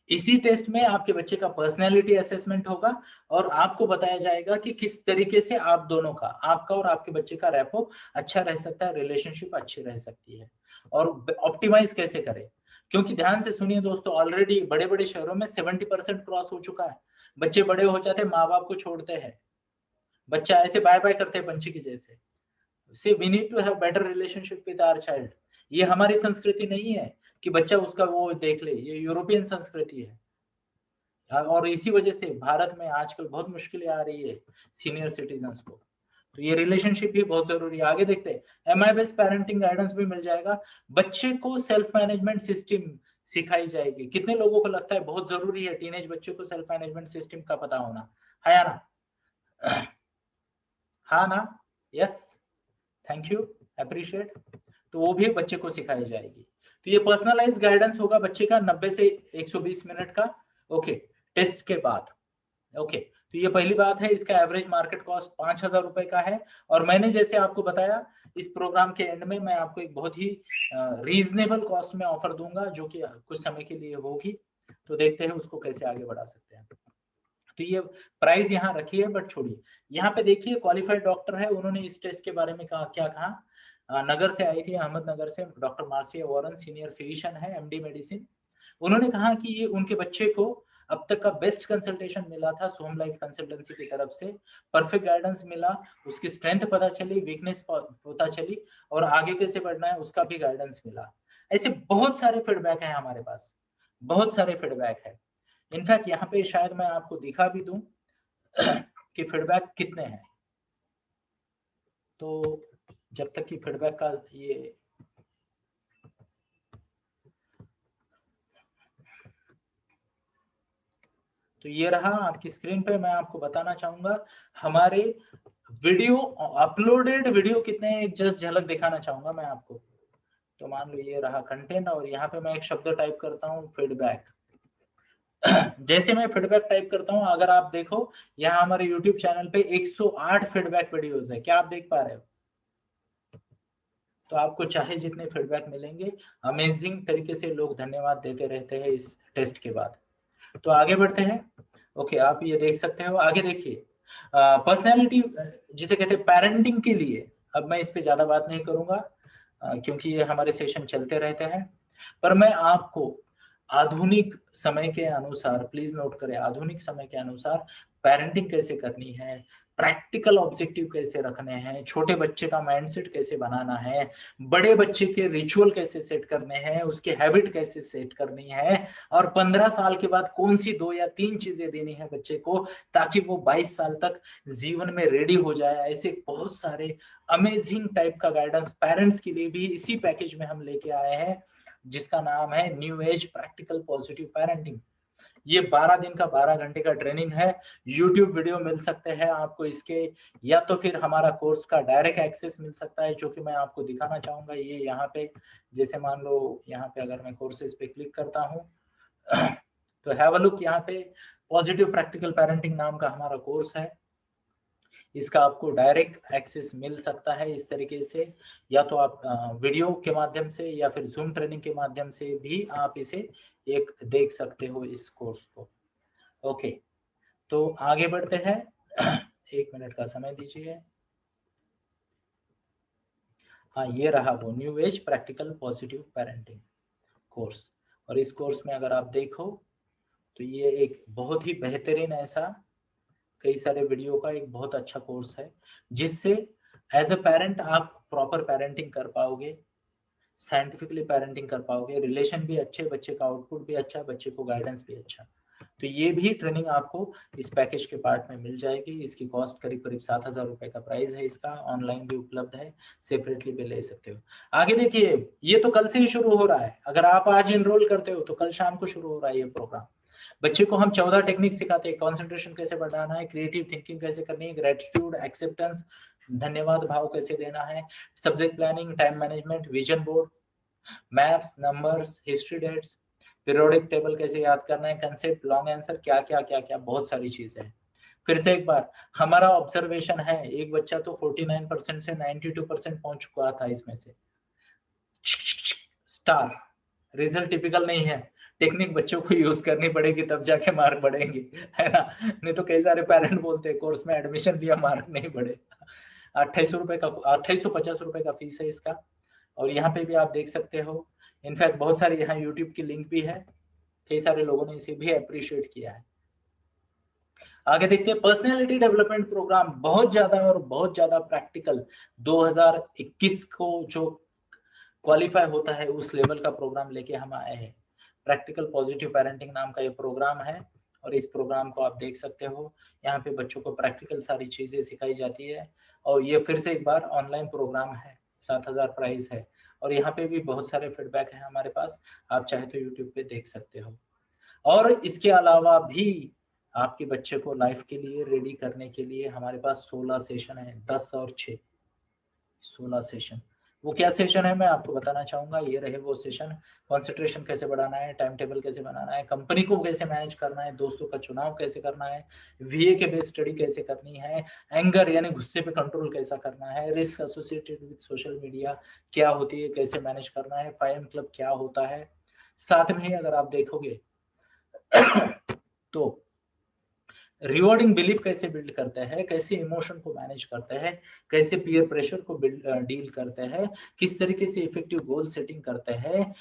इसी टेस्ट में आपके बच्चे का पर्सनैलिटी असेसमेंट होगा, और आपको बताया जाएगा कि किस तरीके से आप दोनों का, आपका और आपके बच्चे का रैपो अच्छा रह सकता है, रिलेशनशिप अच्छी रह सकती है, और ऑप्टिमाइज कैसे करें। क्योंकि ध्यान से सुनिए दोस्तों, ऑलरेडी बड़े बड़े शहरों में 70% क्रॉस हो चुका है। बच्चे बड़े हो जाते, माँ बाप को छोड़ते हैं, बच्चा ऐसे बाय बाय करते हैं पंछी की जैसे। See, we need to have better relationship with our child। ये हमारी संस्कृति नहीं है कि बच्चा उसका वो देख ले, ये यूरोपियन संस्कृति है। और इसी वजह से भारत में आजकल बहुत मुश्किलें आ रही है सीनियर सिटीजन्स को। तो ये रिलेशनशिप भी बहुत जरूरी है। आगे देखते हैं, MI बेस्ड पेरेंटिंग गाइडेंस भी मिल जाएगा। बच्चे को सेल्फ मैनेजमेंट सिस्टम सिखाई जाएगी। कितने लोगों को लगता है बहुत जरूरी है टीनेज बच्चों को सेल्फ मैनेजमेंट सिस्टम का पता होना, है या ना? हाँ ना? Yes, thank you, appreciate. तो वो भी बच्चे को सिखाई जाएगी। तो ये पर्सनलाइज गाइडेंस होगा बच्चे का 90 से 120 मिनट का, ओके, टेस्ट के बाद। ओके, तो ये पहली बात है। इसका एवरेज मार्केट कॉस्ट 5,000 रुपए का है, और मैंने जैसे आपको बताया, इस प्रोग्राम के एंड में मैं आपको एक बहुत ही रीजनेबल कॉस्ट में ऑफर दूंगा, जो कि कुछ समय के लिए होगी। तो देखते हैं उसको कैसे आगे बढ़ा सकते हैं। तो ये प्राइस यहाँ रखी है, बट छोड़िए। यहाँ पे देखिए, क्वालिफाइड डॉक्टर है, उन्होंने इस टेस्ट के बारे में कहा, क्या कहा। नगर से आई थी, अहमदनगर से, doctor Marcia Warren, senior physician है, MD मेडिसिन। उन्होंने कहा कि ये उनके बच्चे को अब तक का बेस्ट कंसल्टेशन मिला था सोम लाइफ कंसल्टेंसी की तरफ से। परफेक्ट गाइडेंस मिला, उसकी स्ट्रेंथ पता चली, वीकनेस पता चली, और आगे कैसे बढ़ना है उसका भी गाइडेंस मिला। ऐसे बहुत सारे फीडबैक है हमारे पास, बहुत सारे फीडबैक है। इनफैक्ट यहाँ पे शायद मैं आपको दिखा भी दूं कि फीडबैक कितने हैं। तो जब तक कि फीडबैक का ये तो ये रहा आपकी स्क्रीन पे। मैं आपको बताना चाहूंगा हमारे वीडियो, अपलोडेड वीडियो कितने हैं, जस्ट झलक दिखाना चाहूंगा मैं आपको। तो मान लो ये रहा कंटेंट, और यहाँ पे मैं एक शब्द टाइप करता हूँ, फीडबैक। जैसे मैं फीडबैक टाइप करता हूँ, अगर आप देखो यहाँ हमारे YouTube चैनल पे 108 फीडबैक वीडियोस है। क्या आप देख पा रहे हो? तो आपको चाहे जितने फीडबैक मिलेंगे, अमेजिंग तरीके से लोग धन्यवाद देते रहते हैं इस टेस्ट के बाद। तो आगे बढ़ते हैं। ओके, आप ये देख सकते हो। आगे देखिए, पर्सनैलिटी जिसे कहते हैं पेरेंटिंग के लिए, अब मैं इस पे ज्यादा बात नहीं करूंगा क्योंकि ये हमारे सेशन चलते रहते हैं। पर मैं आपको आधुनिक समय के अनुसार, प्लीज नोट करें, आधुनिक समय के अनुसार पेरेंटिंग कैसे करनी है, प्रैक्टिकल ऑब्जेक्टिव कैसे रखने हैं, छोटे बच्चे का माइंडसेट कैसे बनाना है, बड़े बच्चे के रिचुअल कैसे सेट करने हैं, उसके हैबिट कैसे सेट करनी है, और 15 साल के बाद कौन सी 2 या 3 चीजें देनी है बच्चे को, ताकि वो 22 साल तक जीवन में रेडी हो जाए। ऐसे बहुत सारे अमेजिंग टाइप का गाइडेंस पेरेंट्स के लिए भी इसी पैकेज में हम लेके आए हैं, जिसका नाम है new age practical positive parenting. ये 12 दिन का 12 घंटे का ट्रेनिंग है। YouTube वीडियो मिल सकते हैं आपको इसके, या तो फिर हमारा कोर्स का डायरेक्ट एक्सेस मिल सकता है, जो कि मैं आपको दिखाना चाहूंगा। ये यहाँ पे जैसे मान लो यहाँ पे अगर मैं कोर्सेज पे क्लिक करता हूँ तो हैव अ लुक, यहाँ पे पॉजिटिव प्रैक्टिकल पेरेंटिंग नाम का हमारा कोर्स है। इसका आपको डायरेक्ट एक्सेस मिल सकता है इस तरीके से, या तो आप वीडियो के माध्यम से या फिर जूम ट्रेनिंग के माध्यम से भी आप इसे एक देख सकते हो इस कोर्स को। ओके, तो आगे बढ़ते हैं। 1 मिनट का समय दीजिए। हाँ, ये रहा वो new age practical positive parenting course. और इस कोर्स में अगर आप देखो तो ये एक बहुत ही बेहतरीन ऐसा कई सारे वीडियो का एक बहुत अच्छा कोर्स है, जिससे एज अ पेरेंट आप प्रॉपर पेरेंटिंग कर पाओगे, साइंटिफिकली पेरेंटिंग कर पाओगे, रिलेशन भी अच्छे, बच्चे का आउटपुट भी अच्छा, बच्चे को गाइडेंस भी अच्छा। तो ये भी ट्रेनिंग आपको इस पैकेज के पार्ट में मिल जाएगी। इसकी कॉस्ट करीब करीब 7,000 रुपए का प्राइस है इसका। ऑनलाइन भी उपलब्ध है, सेपरेटली भी ले सकते हो। आगे देखिए, ये तो कल से ही शुरू हो रहा है। अगर आप आज इनरोल करते हो तो कल शाम को शुरू हो रहा है ये प्रोग्राम। बच्चे को हम 14 टेक्निक सिखाते हैं। कंसंट्रेशन कैसे बढ़ाना है, क्रिएटिव थिंकिंग कैसे करनी है, ग्रेटिट्यूड, एक्सेप्टेंस, धन्यवाद भाव कैसे देना है, subject planning, time management, vision board, maps, numbers, history dates, periodic table कैसे याद करना है, कंसेप्ट, लॉन्ग आंसर, क्या क्या क्या क्या बहुत सारी चीजें हैं। फिर से एक बार, हमारा ऑब्जर्वेशन है एक बच्चा तो 49% से 92% पहुंच चुका था इसमें से। स्टार रिजल्ट टिपिकल नहीं है। टेक्निक बच्चों को यूज करनी पड़ेगी तब जाके मार्क बढ़ेंगे, है ना। नहीं तो कई सारे पेरेंट बोलते हैं कोर्स में एडमिशन लिया मार्क नहीं बढ़े। 2850 रुपए का फीस है इसका। और यहाँ पे भी आप देख सकते हो, इनफैक्ट बहुत सारे यहाँ यूट्यूब की लिंक भी है, कई सारे लोगों ने इसे भी अप्रिशिएट किया है। आगे देखते हैं, पर्सनैलिटी डेवलपमेंट प्रोग्राम बहुत ज्यादा और बहुत ज्यादा प्रैक्टिकल। 2021 को जो क्वालिफाई होता है उस लेवल का प्रोग्राम लेके हम आए हैं। प्रैक्टिकल पॉजिटिव पेरेंटिंग नाम का ये प्रोग्राम है, और इस प्रोग्राम को आप देख सकते हो। यहाँ पे बच्चों को प्रैक्टिकल सारी चीजें सिखाई जाती है। और ये फिर से एक बार ऑनलाइन प्रोग्राम है, 7,000 प्राइस है। और यहाँ पे भी बहुत सारे फीडबैक है हमारे पास, आप चाहे तो यूट्यूब पे देख सकते हो। और इसके अलावा भी आपके बच्चे को लाइफ के लिए रेडी करने के लिए हमारे पास 16 सेशन है, 10 और 6, 16 सेशन। वो क्या सेशन है मैं आपको बताना चाहूंगा। ये रहे वो सेशन। कंसंट्रेशन कैसे बढ़ाना है, टाइम टेबल कैसे बनाना है, कंपनी को कैसे मैनेज करना है, दोस्तों का चुनाव कैसे करना है, वीए के बेस स्टडी कैसे करनी है, एंगर यानी गुस्से पे कंट्रोल कैसा करना है, risk associated with social media क्या होती है, कैसे मैनेज करना है, 5M क्लब क्या होता है। साथ में ही अगर आप देखोगे तो रिवॉर्डिंग बिलीफ कैसे बिल्ड करते हैं, कैसे इमोशन को मैनेज करते हैं, कैसे पीयर प्रेशर को डील करते हैं, किस तरीके से इफेक्टिव गोल सेटिंग करते हैं,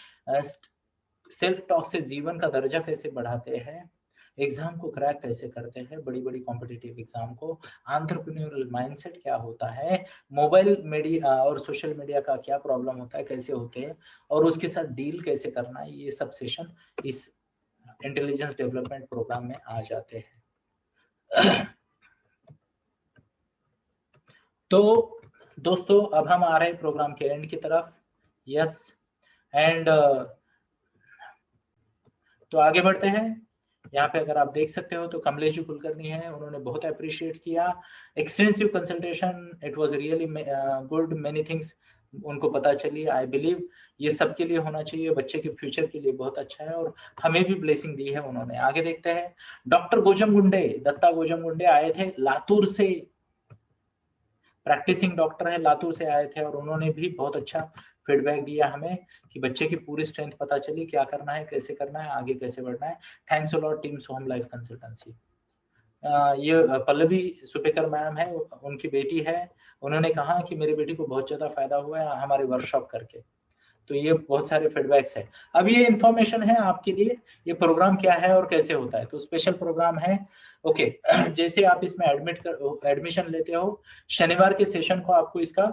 सेल्फ टॉक से जीवन का दर्जा कैसे बढ़ाते हैं, एग्जाम को क्रैक कैसे करते हैं, बड़ी बड़ी कॉम्पिटिटिव एग्जाम को, एंटरप्रेन्योरल माइंडसेट क्या होता है, मोबाइल मीडिया और सोशल मीडिया का क्या प्रॉब्लम होता है, कैसे होते हैं, और उसके साथ डील कैसे करना है, ये सब सेशन इस इंटेलिजेंस डेवलपमेंट प्रोग्राम में आ जाते हैं। तो दोस्तों अब हम आ रहे हैं प्रोग्राम के एंड की तरफ। यस, एंड तो आगे बढ़ते हैं। यहाँ पे अगर आप देख सकते हो तो कमलेश जी कुलकर्णी है, उन्होंने बहुत अप्रिशिएट किया। Extensive consultation, it was really good, many things उनको पता चली। आई बिलीव ये सबके लिए होना चाहिए, बच्चे के फ्यूचर के लिए बहुत अच्छा है, और हमें भी ब्लेसिंग दी है उन्होंने। आगे देखते हैं, डॉक्टर गोजम गुंडे, दत्ता गोजम गुंडे आए थे लातूर से, प्रैक्टिसिंग डॉक्टर है, लातूर से आए थे, और उन्होंने भी बहुत अच्छा फीडबैक दिया हमें कि बच्चे की पूरी स्ट्रेंथ पता चली, क्या करना है, कैसे करना है, आगे कैसे बढ़ना है। Thanks a lot team Soham life consultancy. ये पल्लवी सुपेकर मैम है, उनकी बेटी है। उन्होंने कहा कि मेरी बेटी को बहुत ज्यादा फायदा हुआ है हमारे वर्कशॉप करके। तो ये बहुत सारे फीडबैक्स है। अब ये इन्फॉर्मेशन है आपके लिए, ये प्रोग्राम क्या है और कैसे होता है। तो स्पेशल प्रोग्राम है। ओके, जैसे आप इसमें एडमिशन लेते हो, शनिवार के सेशन को आपको इसका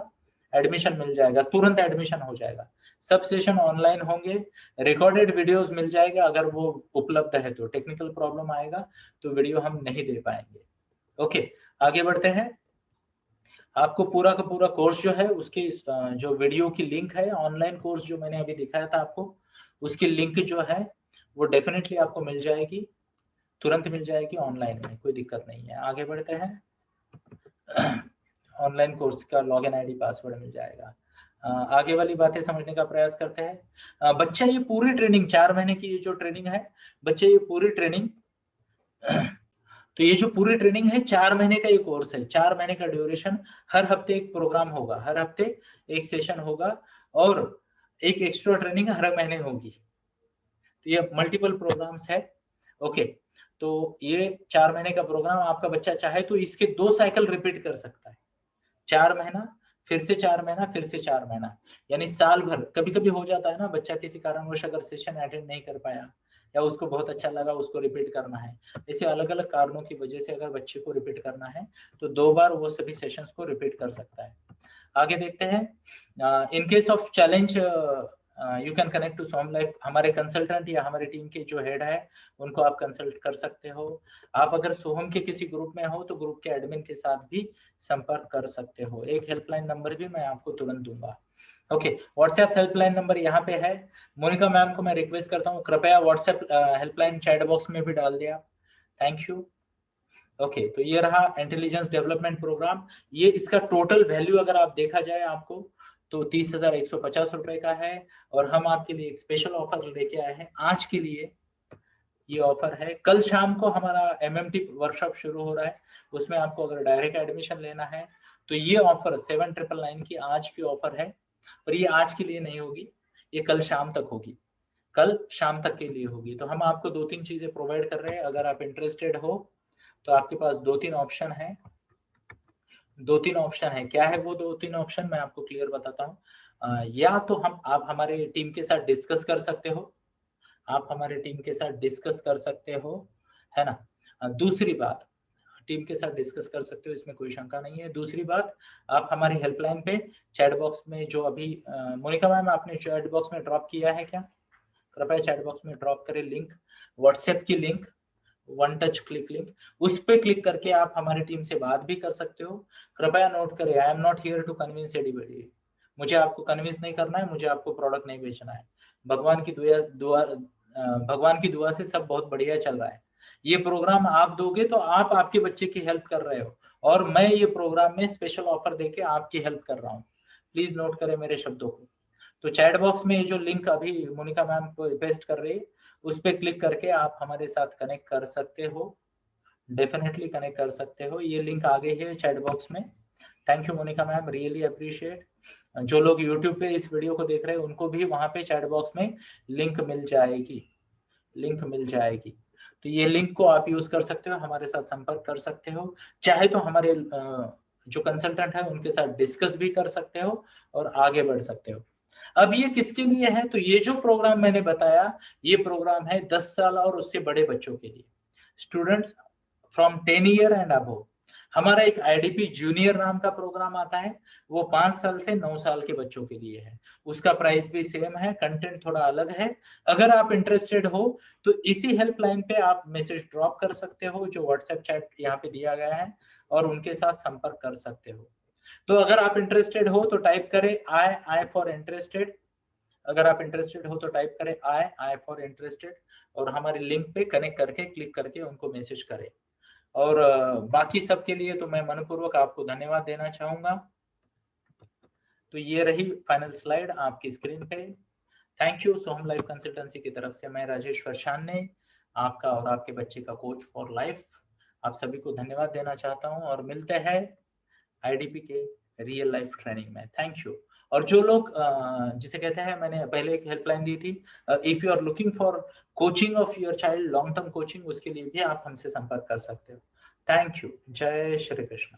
एडमिशन मिल जाएगा, तुरंत एडमिशन हो जाएगा। सब सेशन ऑनलाइन होंगे, रिकॉर्डेड वीडियोस मिल जाएगा, अगर वो उपलब्ध है तो। टेक्निकल प्रॉब्लम आएगा तो वीडियो हम नहीं दे पाएंगे। ओके, आगे बढ़ते हैं। आपको पूरा का पूरा कोर्स जो है उसके जो वीडियो की लिंक है, ऑनलाइन कोर्स जो मैंने अभी दिखाया था आपको, उसकी लिंक जो है वो डेफिनेटली आपको मिल जाएगी। तुरंत मिल जाएगी ऑनलाइन में, कोई दिक्कत नहीं है। आगे बढ़ते हैं। ऑनलाइन कोर्स का लॉगिन आईडी पासवर्ड मिल जाएगा। आगे वाली बातें समझने का प्रयास करते हैं। बच्चा ये पूरी ट्रेनिंग 4 महीने की ये जो ट्रेनिंग है, बच्चे ये पूरी ट्रेनिंग तो ये जो पूरी ट्रेनिंग है 4 महीने का ये कोर्स है, 4 महीने का ड्यूरेशन। हर हफ्ते एक प्रोग्राम होगा, हर हफ्ते एक सेशन होगा और एक एक्स्ट्रा ट्रेनिंग हर महीने होगी। तो ये मल्टीपल प्रोग्राम्स है। ओके, तो ये 4 महीने का प्रोग्राम, आपका बच्चा चाहे तो इसके 2 साइकिल रिपीट कर सकता है। 4 महीना, फिर से 4 महीना, फिर से 4 महीना, यानी साल भर। कभी कभी हो जाता है ना, बच्चा किसी कारणवश अगर सेशन अटेंड नहीं कर पाया या उसको बहुत अच्छा लगा, उसको रिपीट करना है, ऐसे अलग अलग कारणों की वजह से अगर बच्चे को रिपीट करना है तो 2 बार वो सभी सेशंस को रिपीट कर सकता है। आगे देखते हैं। In case of challenge you can connect to Soham life. हमारे कंसल्टेंट या हमारे टीम के जो हेड है उनको आप कंसल्ट कर सकते हो। आप अगर सोहम के किसी ग्रुप में हो तो ग्रुप के एडमिन के साथ भी संपर्क कर सकते हो। एक हेल्पलाइन नंबर भी मैं आपको तुरंत दूंगा। ओके, व्हाट्सएप हेल्पलाइन नंबर यहाँ पे है। मोनिका मैम को मैं रिक्वेस्ट करता हूँ कृपया व्हाट्सएप हेल्पलाइन चैट बॉक्स में भी डाल दिया। Thank you. ओके, तो ये रहा इंटेलिजेंस डेवलपमेंट प्रोग्राम। ये इसका टोटल वैल्यू अगर आप देखा जाए आपको तो 30,150 रुपए का है। और हम आपके लिए एक स्पेशल ऑफर लेके आए हैं आज के लिए। ये ऑफर है, कल शाम को हमारा एमएमटी वर्कशॉप शुरू हो रहा है, उसमें आपको अगर डायरेक्ट एडमिशन लेना है तो ये ऑफर 7,999 की आज की ऑफर है। पर ये आज के लिए नहीं होगी, ये कल शाम तक होगी, कल शाम तक के लिए होगी। तो हम आपको 2-3 चीजें प्रोवाइड कर रहे हैं। अगर आप इंटरेस्टेड हो तो आपके पास 2-3 ऑप्शन है। 2-3 ऑप्शन है, क्या है वो 2-3 ऑप्शन, मैं आपको क्लियर बताता हूँ। या तो आप हमारे टीम के साथ डिस्कस कर सकते हो, आप हमारे टीम के साथ डिस्कस कर सकते हो, है ना। दूसरी बात, टीम के साथ डिस्कस कर सकते हो, इसमें कोई शंका नहीं है। दूसरी बात, आप हमारी हेल्पलाइन पे चैट बॉक्स में जो अभी मोनिका मैम आपने चैट बॉक्स में ड्रॉप किया है क्या, कृपया चैट बॉक्स में ड्रॉप करें लिंक, व्हाट्सएप की link, one touch click link, उस पे क्लिक करके आप हमारी टीम से बात भी कर सकते हो। कृपया नोट करें, I am not here to convince anybody. मुझे आपको कन्विंस नहीं करना है, मुझे आपको प्रोडक्ट नहीं बेचना है। भगवान की भगवान की दुआ से सब बहुत बढ़िया चल रहा है। ये प्रोग्राम आप दोगे तो आप आपके बच्चे की हेल्प कर रहे हो और मैं ये प्रोग्राम में स्पेशल ऑफर देके आपकी हेल्प कर रहा हूँ। प्लीज नोट करें मेरे शब्दों को। तो चैट बॉक्स में जो लिंक अभी मोनिका मैम पेस्ट कर रही है उस पर क्लिक करके आप हमारे साथ कनेक्ट कर सकते हो, डेफिनेटली कनेक्ट कर सकते हो। ये लिंक आ गई है चैट बॉक्स में। Thank you Monika ma'am, really appreciate. जो लोग यूट्यूब पे इस वीडियो को देख रहे हैं उनको भी वहां पे चैट बॉक्स में लिंक मिल जाएगी, लिंक मिल जाएगी। तो ये लिंक को आप यूज कर सकते हो, हमारे साथ संपर्क कर सकते हो, चाहे तो हमारे जो कंसल्टेंट है उनके साथ डिस्कस भी कर सकते हो और आगे बढ़ सकते हो। अब ये किसके लिए है, तो ये जो प्रोग्राम मैंने बताया ये प्रोग्राम है 10 साल और उससे बड़े बच्चों के लिए, students from 10 year and above. हमारा एक आईडीपी जूनियर नाम का प्रोग्राम आता है, वो 5 साल से 9 साल के बच्चों के लिए है। उसका प्राइस भी सेम है, कंटेंट थोड़ा अलग है। अगर आप इंटरेस्टेड हो तो इसी हेल्पलाइन पे आप मैसेज ड्रॉप कर सकते हो, जो व्हाट्सएप चैट यहाँ पे दिया गया है, और उनके साथ संपर्क कर सकते हो। तो अगर आप इंटरेस्टेड हो तो टाइप करें आई फॉर इंटरेस्टेड। अगर आप इंटरेस्टेड हो तो टाइप करें आई फॉर इंटरेस्टेड और हमारे लिंक पे कनेक्ट करके क्लिक करके उनको मैसेज करें। और बाकी सबके लिए तो मैं मनपूर्वक आपको धन्यवाद देना चाहूंगा। तो ये रही फाइनल स्लाइड आपकी स्क्रीन पे। Thank you. Soham life consultancy की तरफ से मैं राजेश्वर शान्य, आपका और आपके बच्चे का कोच फॉर लाइफ, आप सभी को धन्यवाद देना चाहता हूं और मिलते हैं आईडीपी के रियल लाइफ ट्रेनिंग में। Thank you. और जो लोग जिसे कहते हैं, मैंने पहले एक हेल्पलाइन दी थी, if you are looking for coaching of your child, long term coaching, उसके लिए भी आप हमसे संपर्क कर सकते हो। Thank you. जय श्री कृष्ण।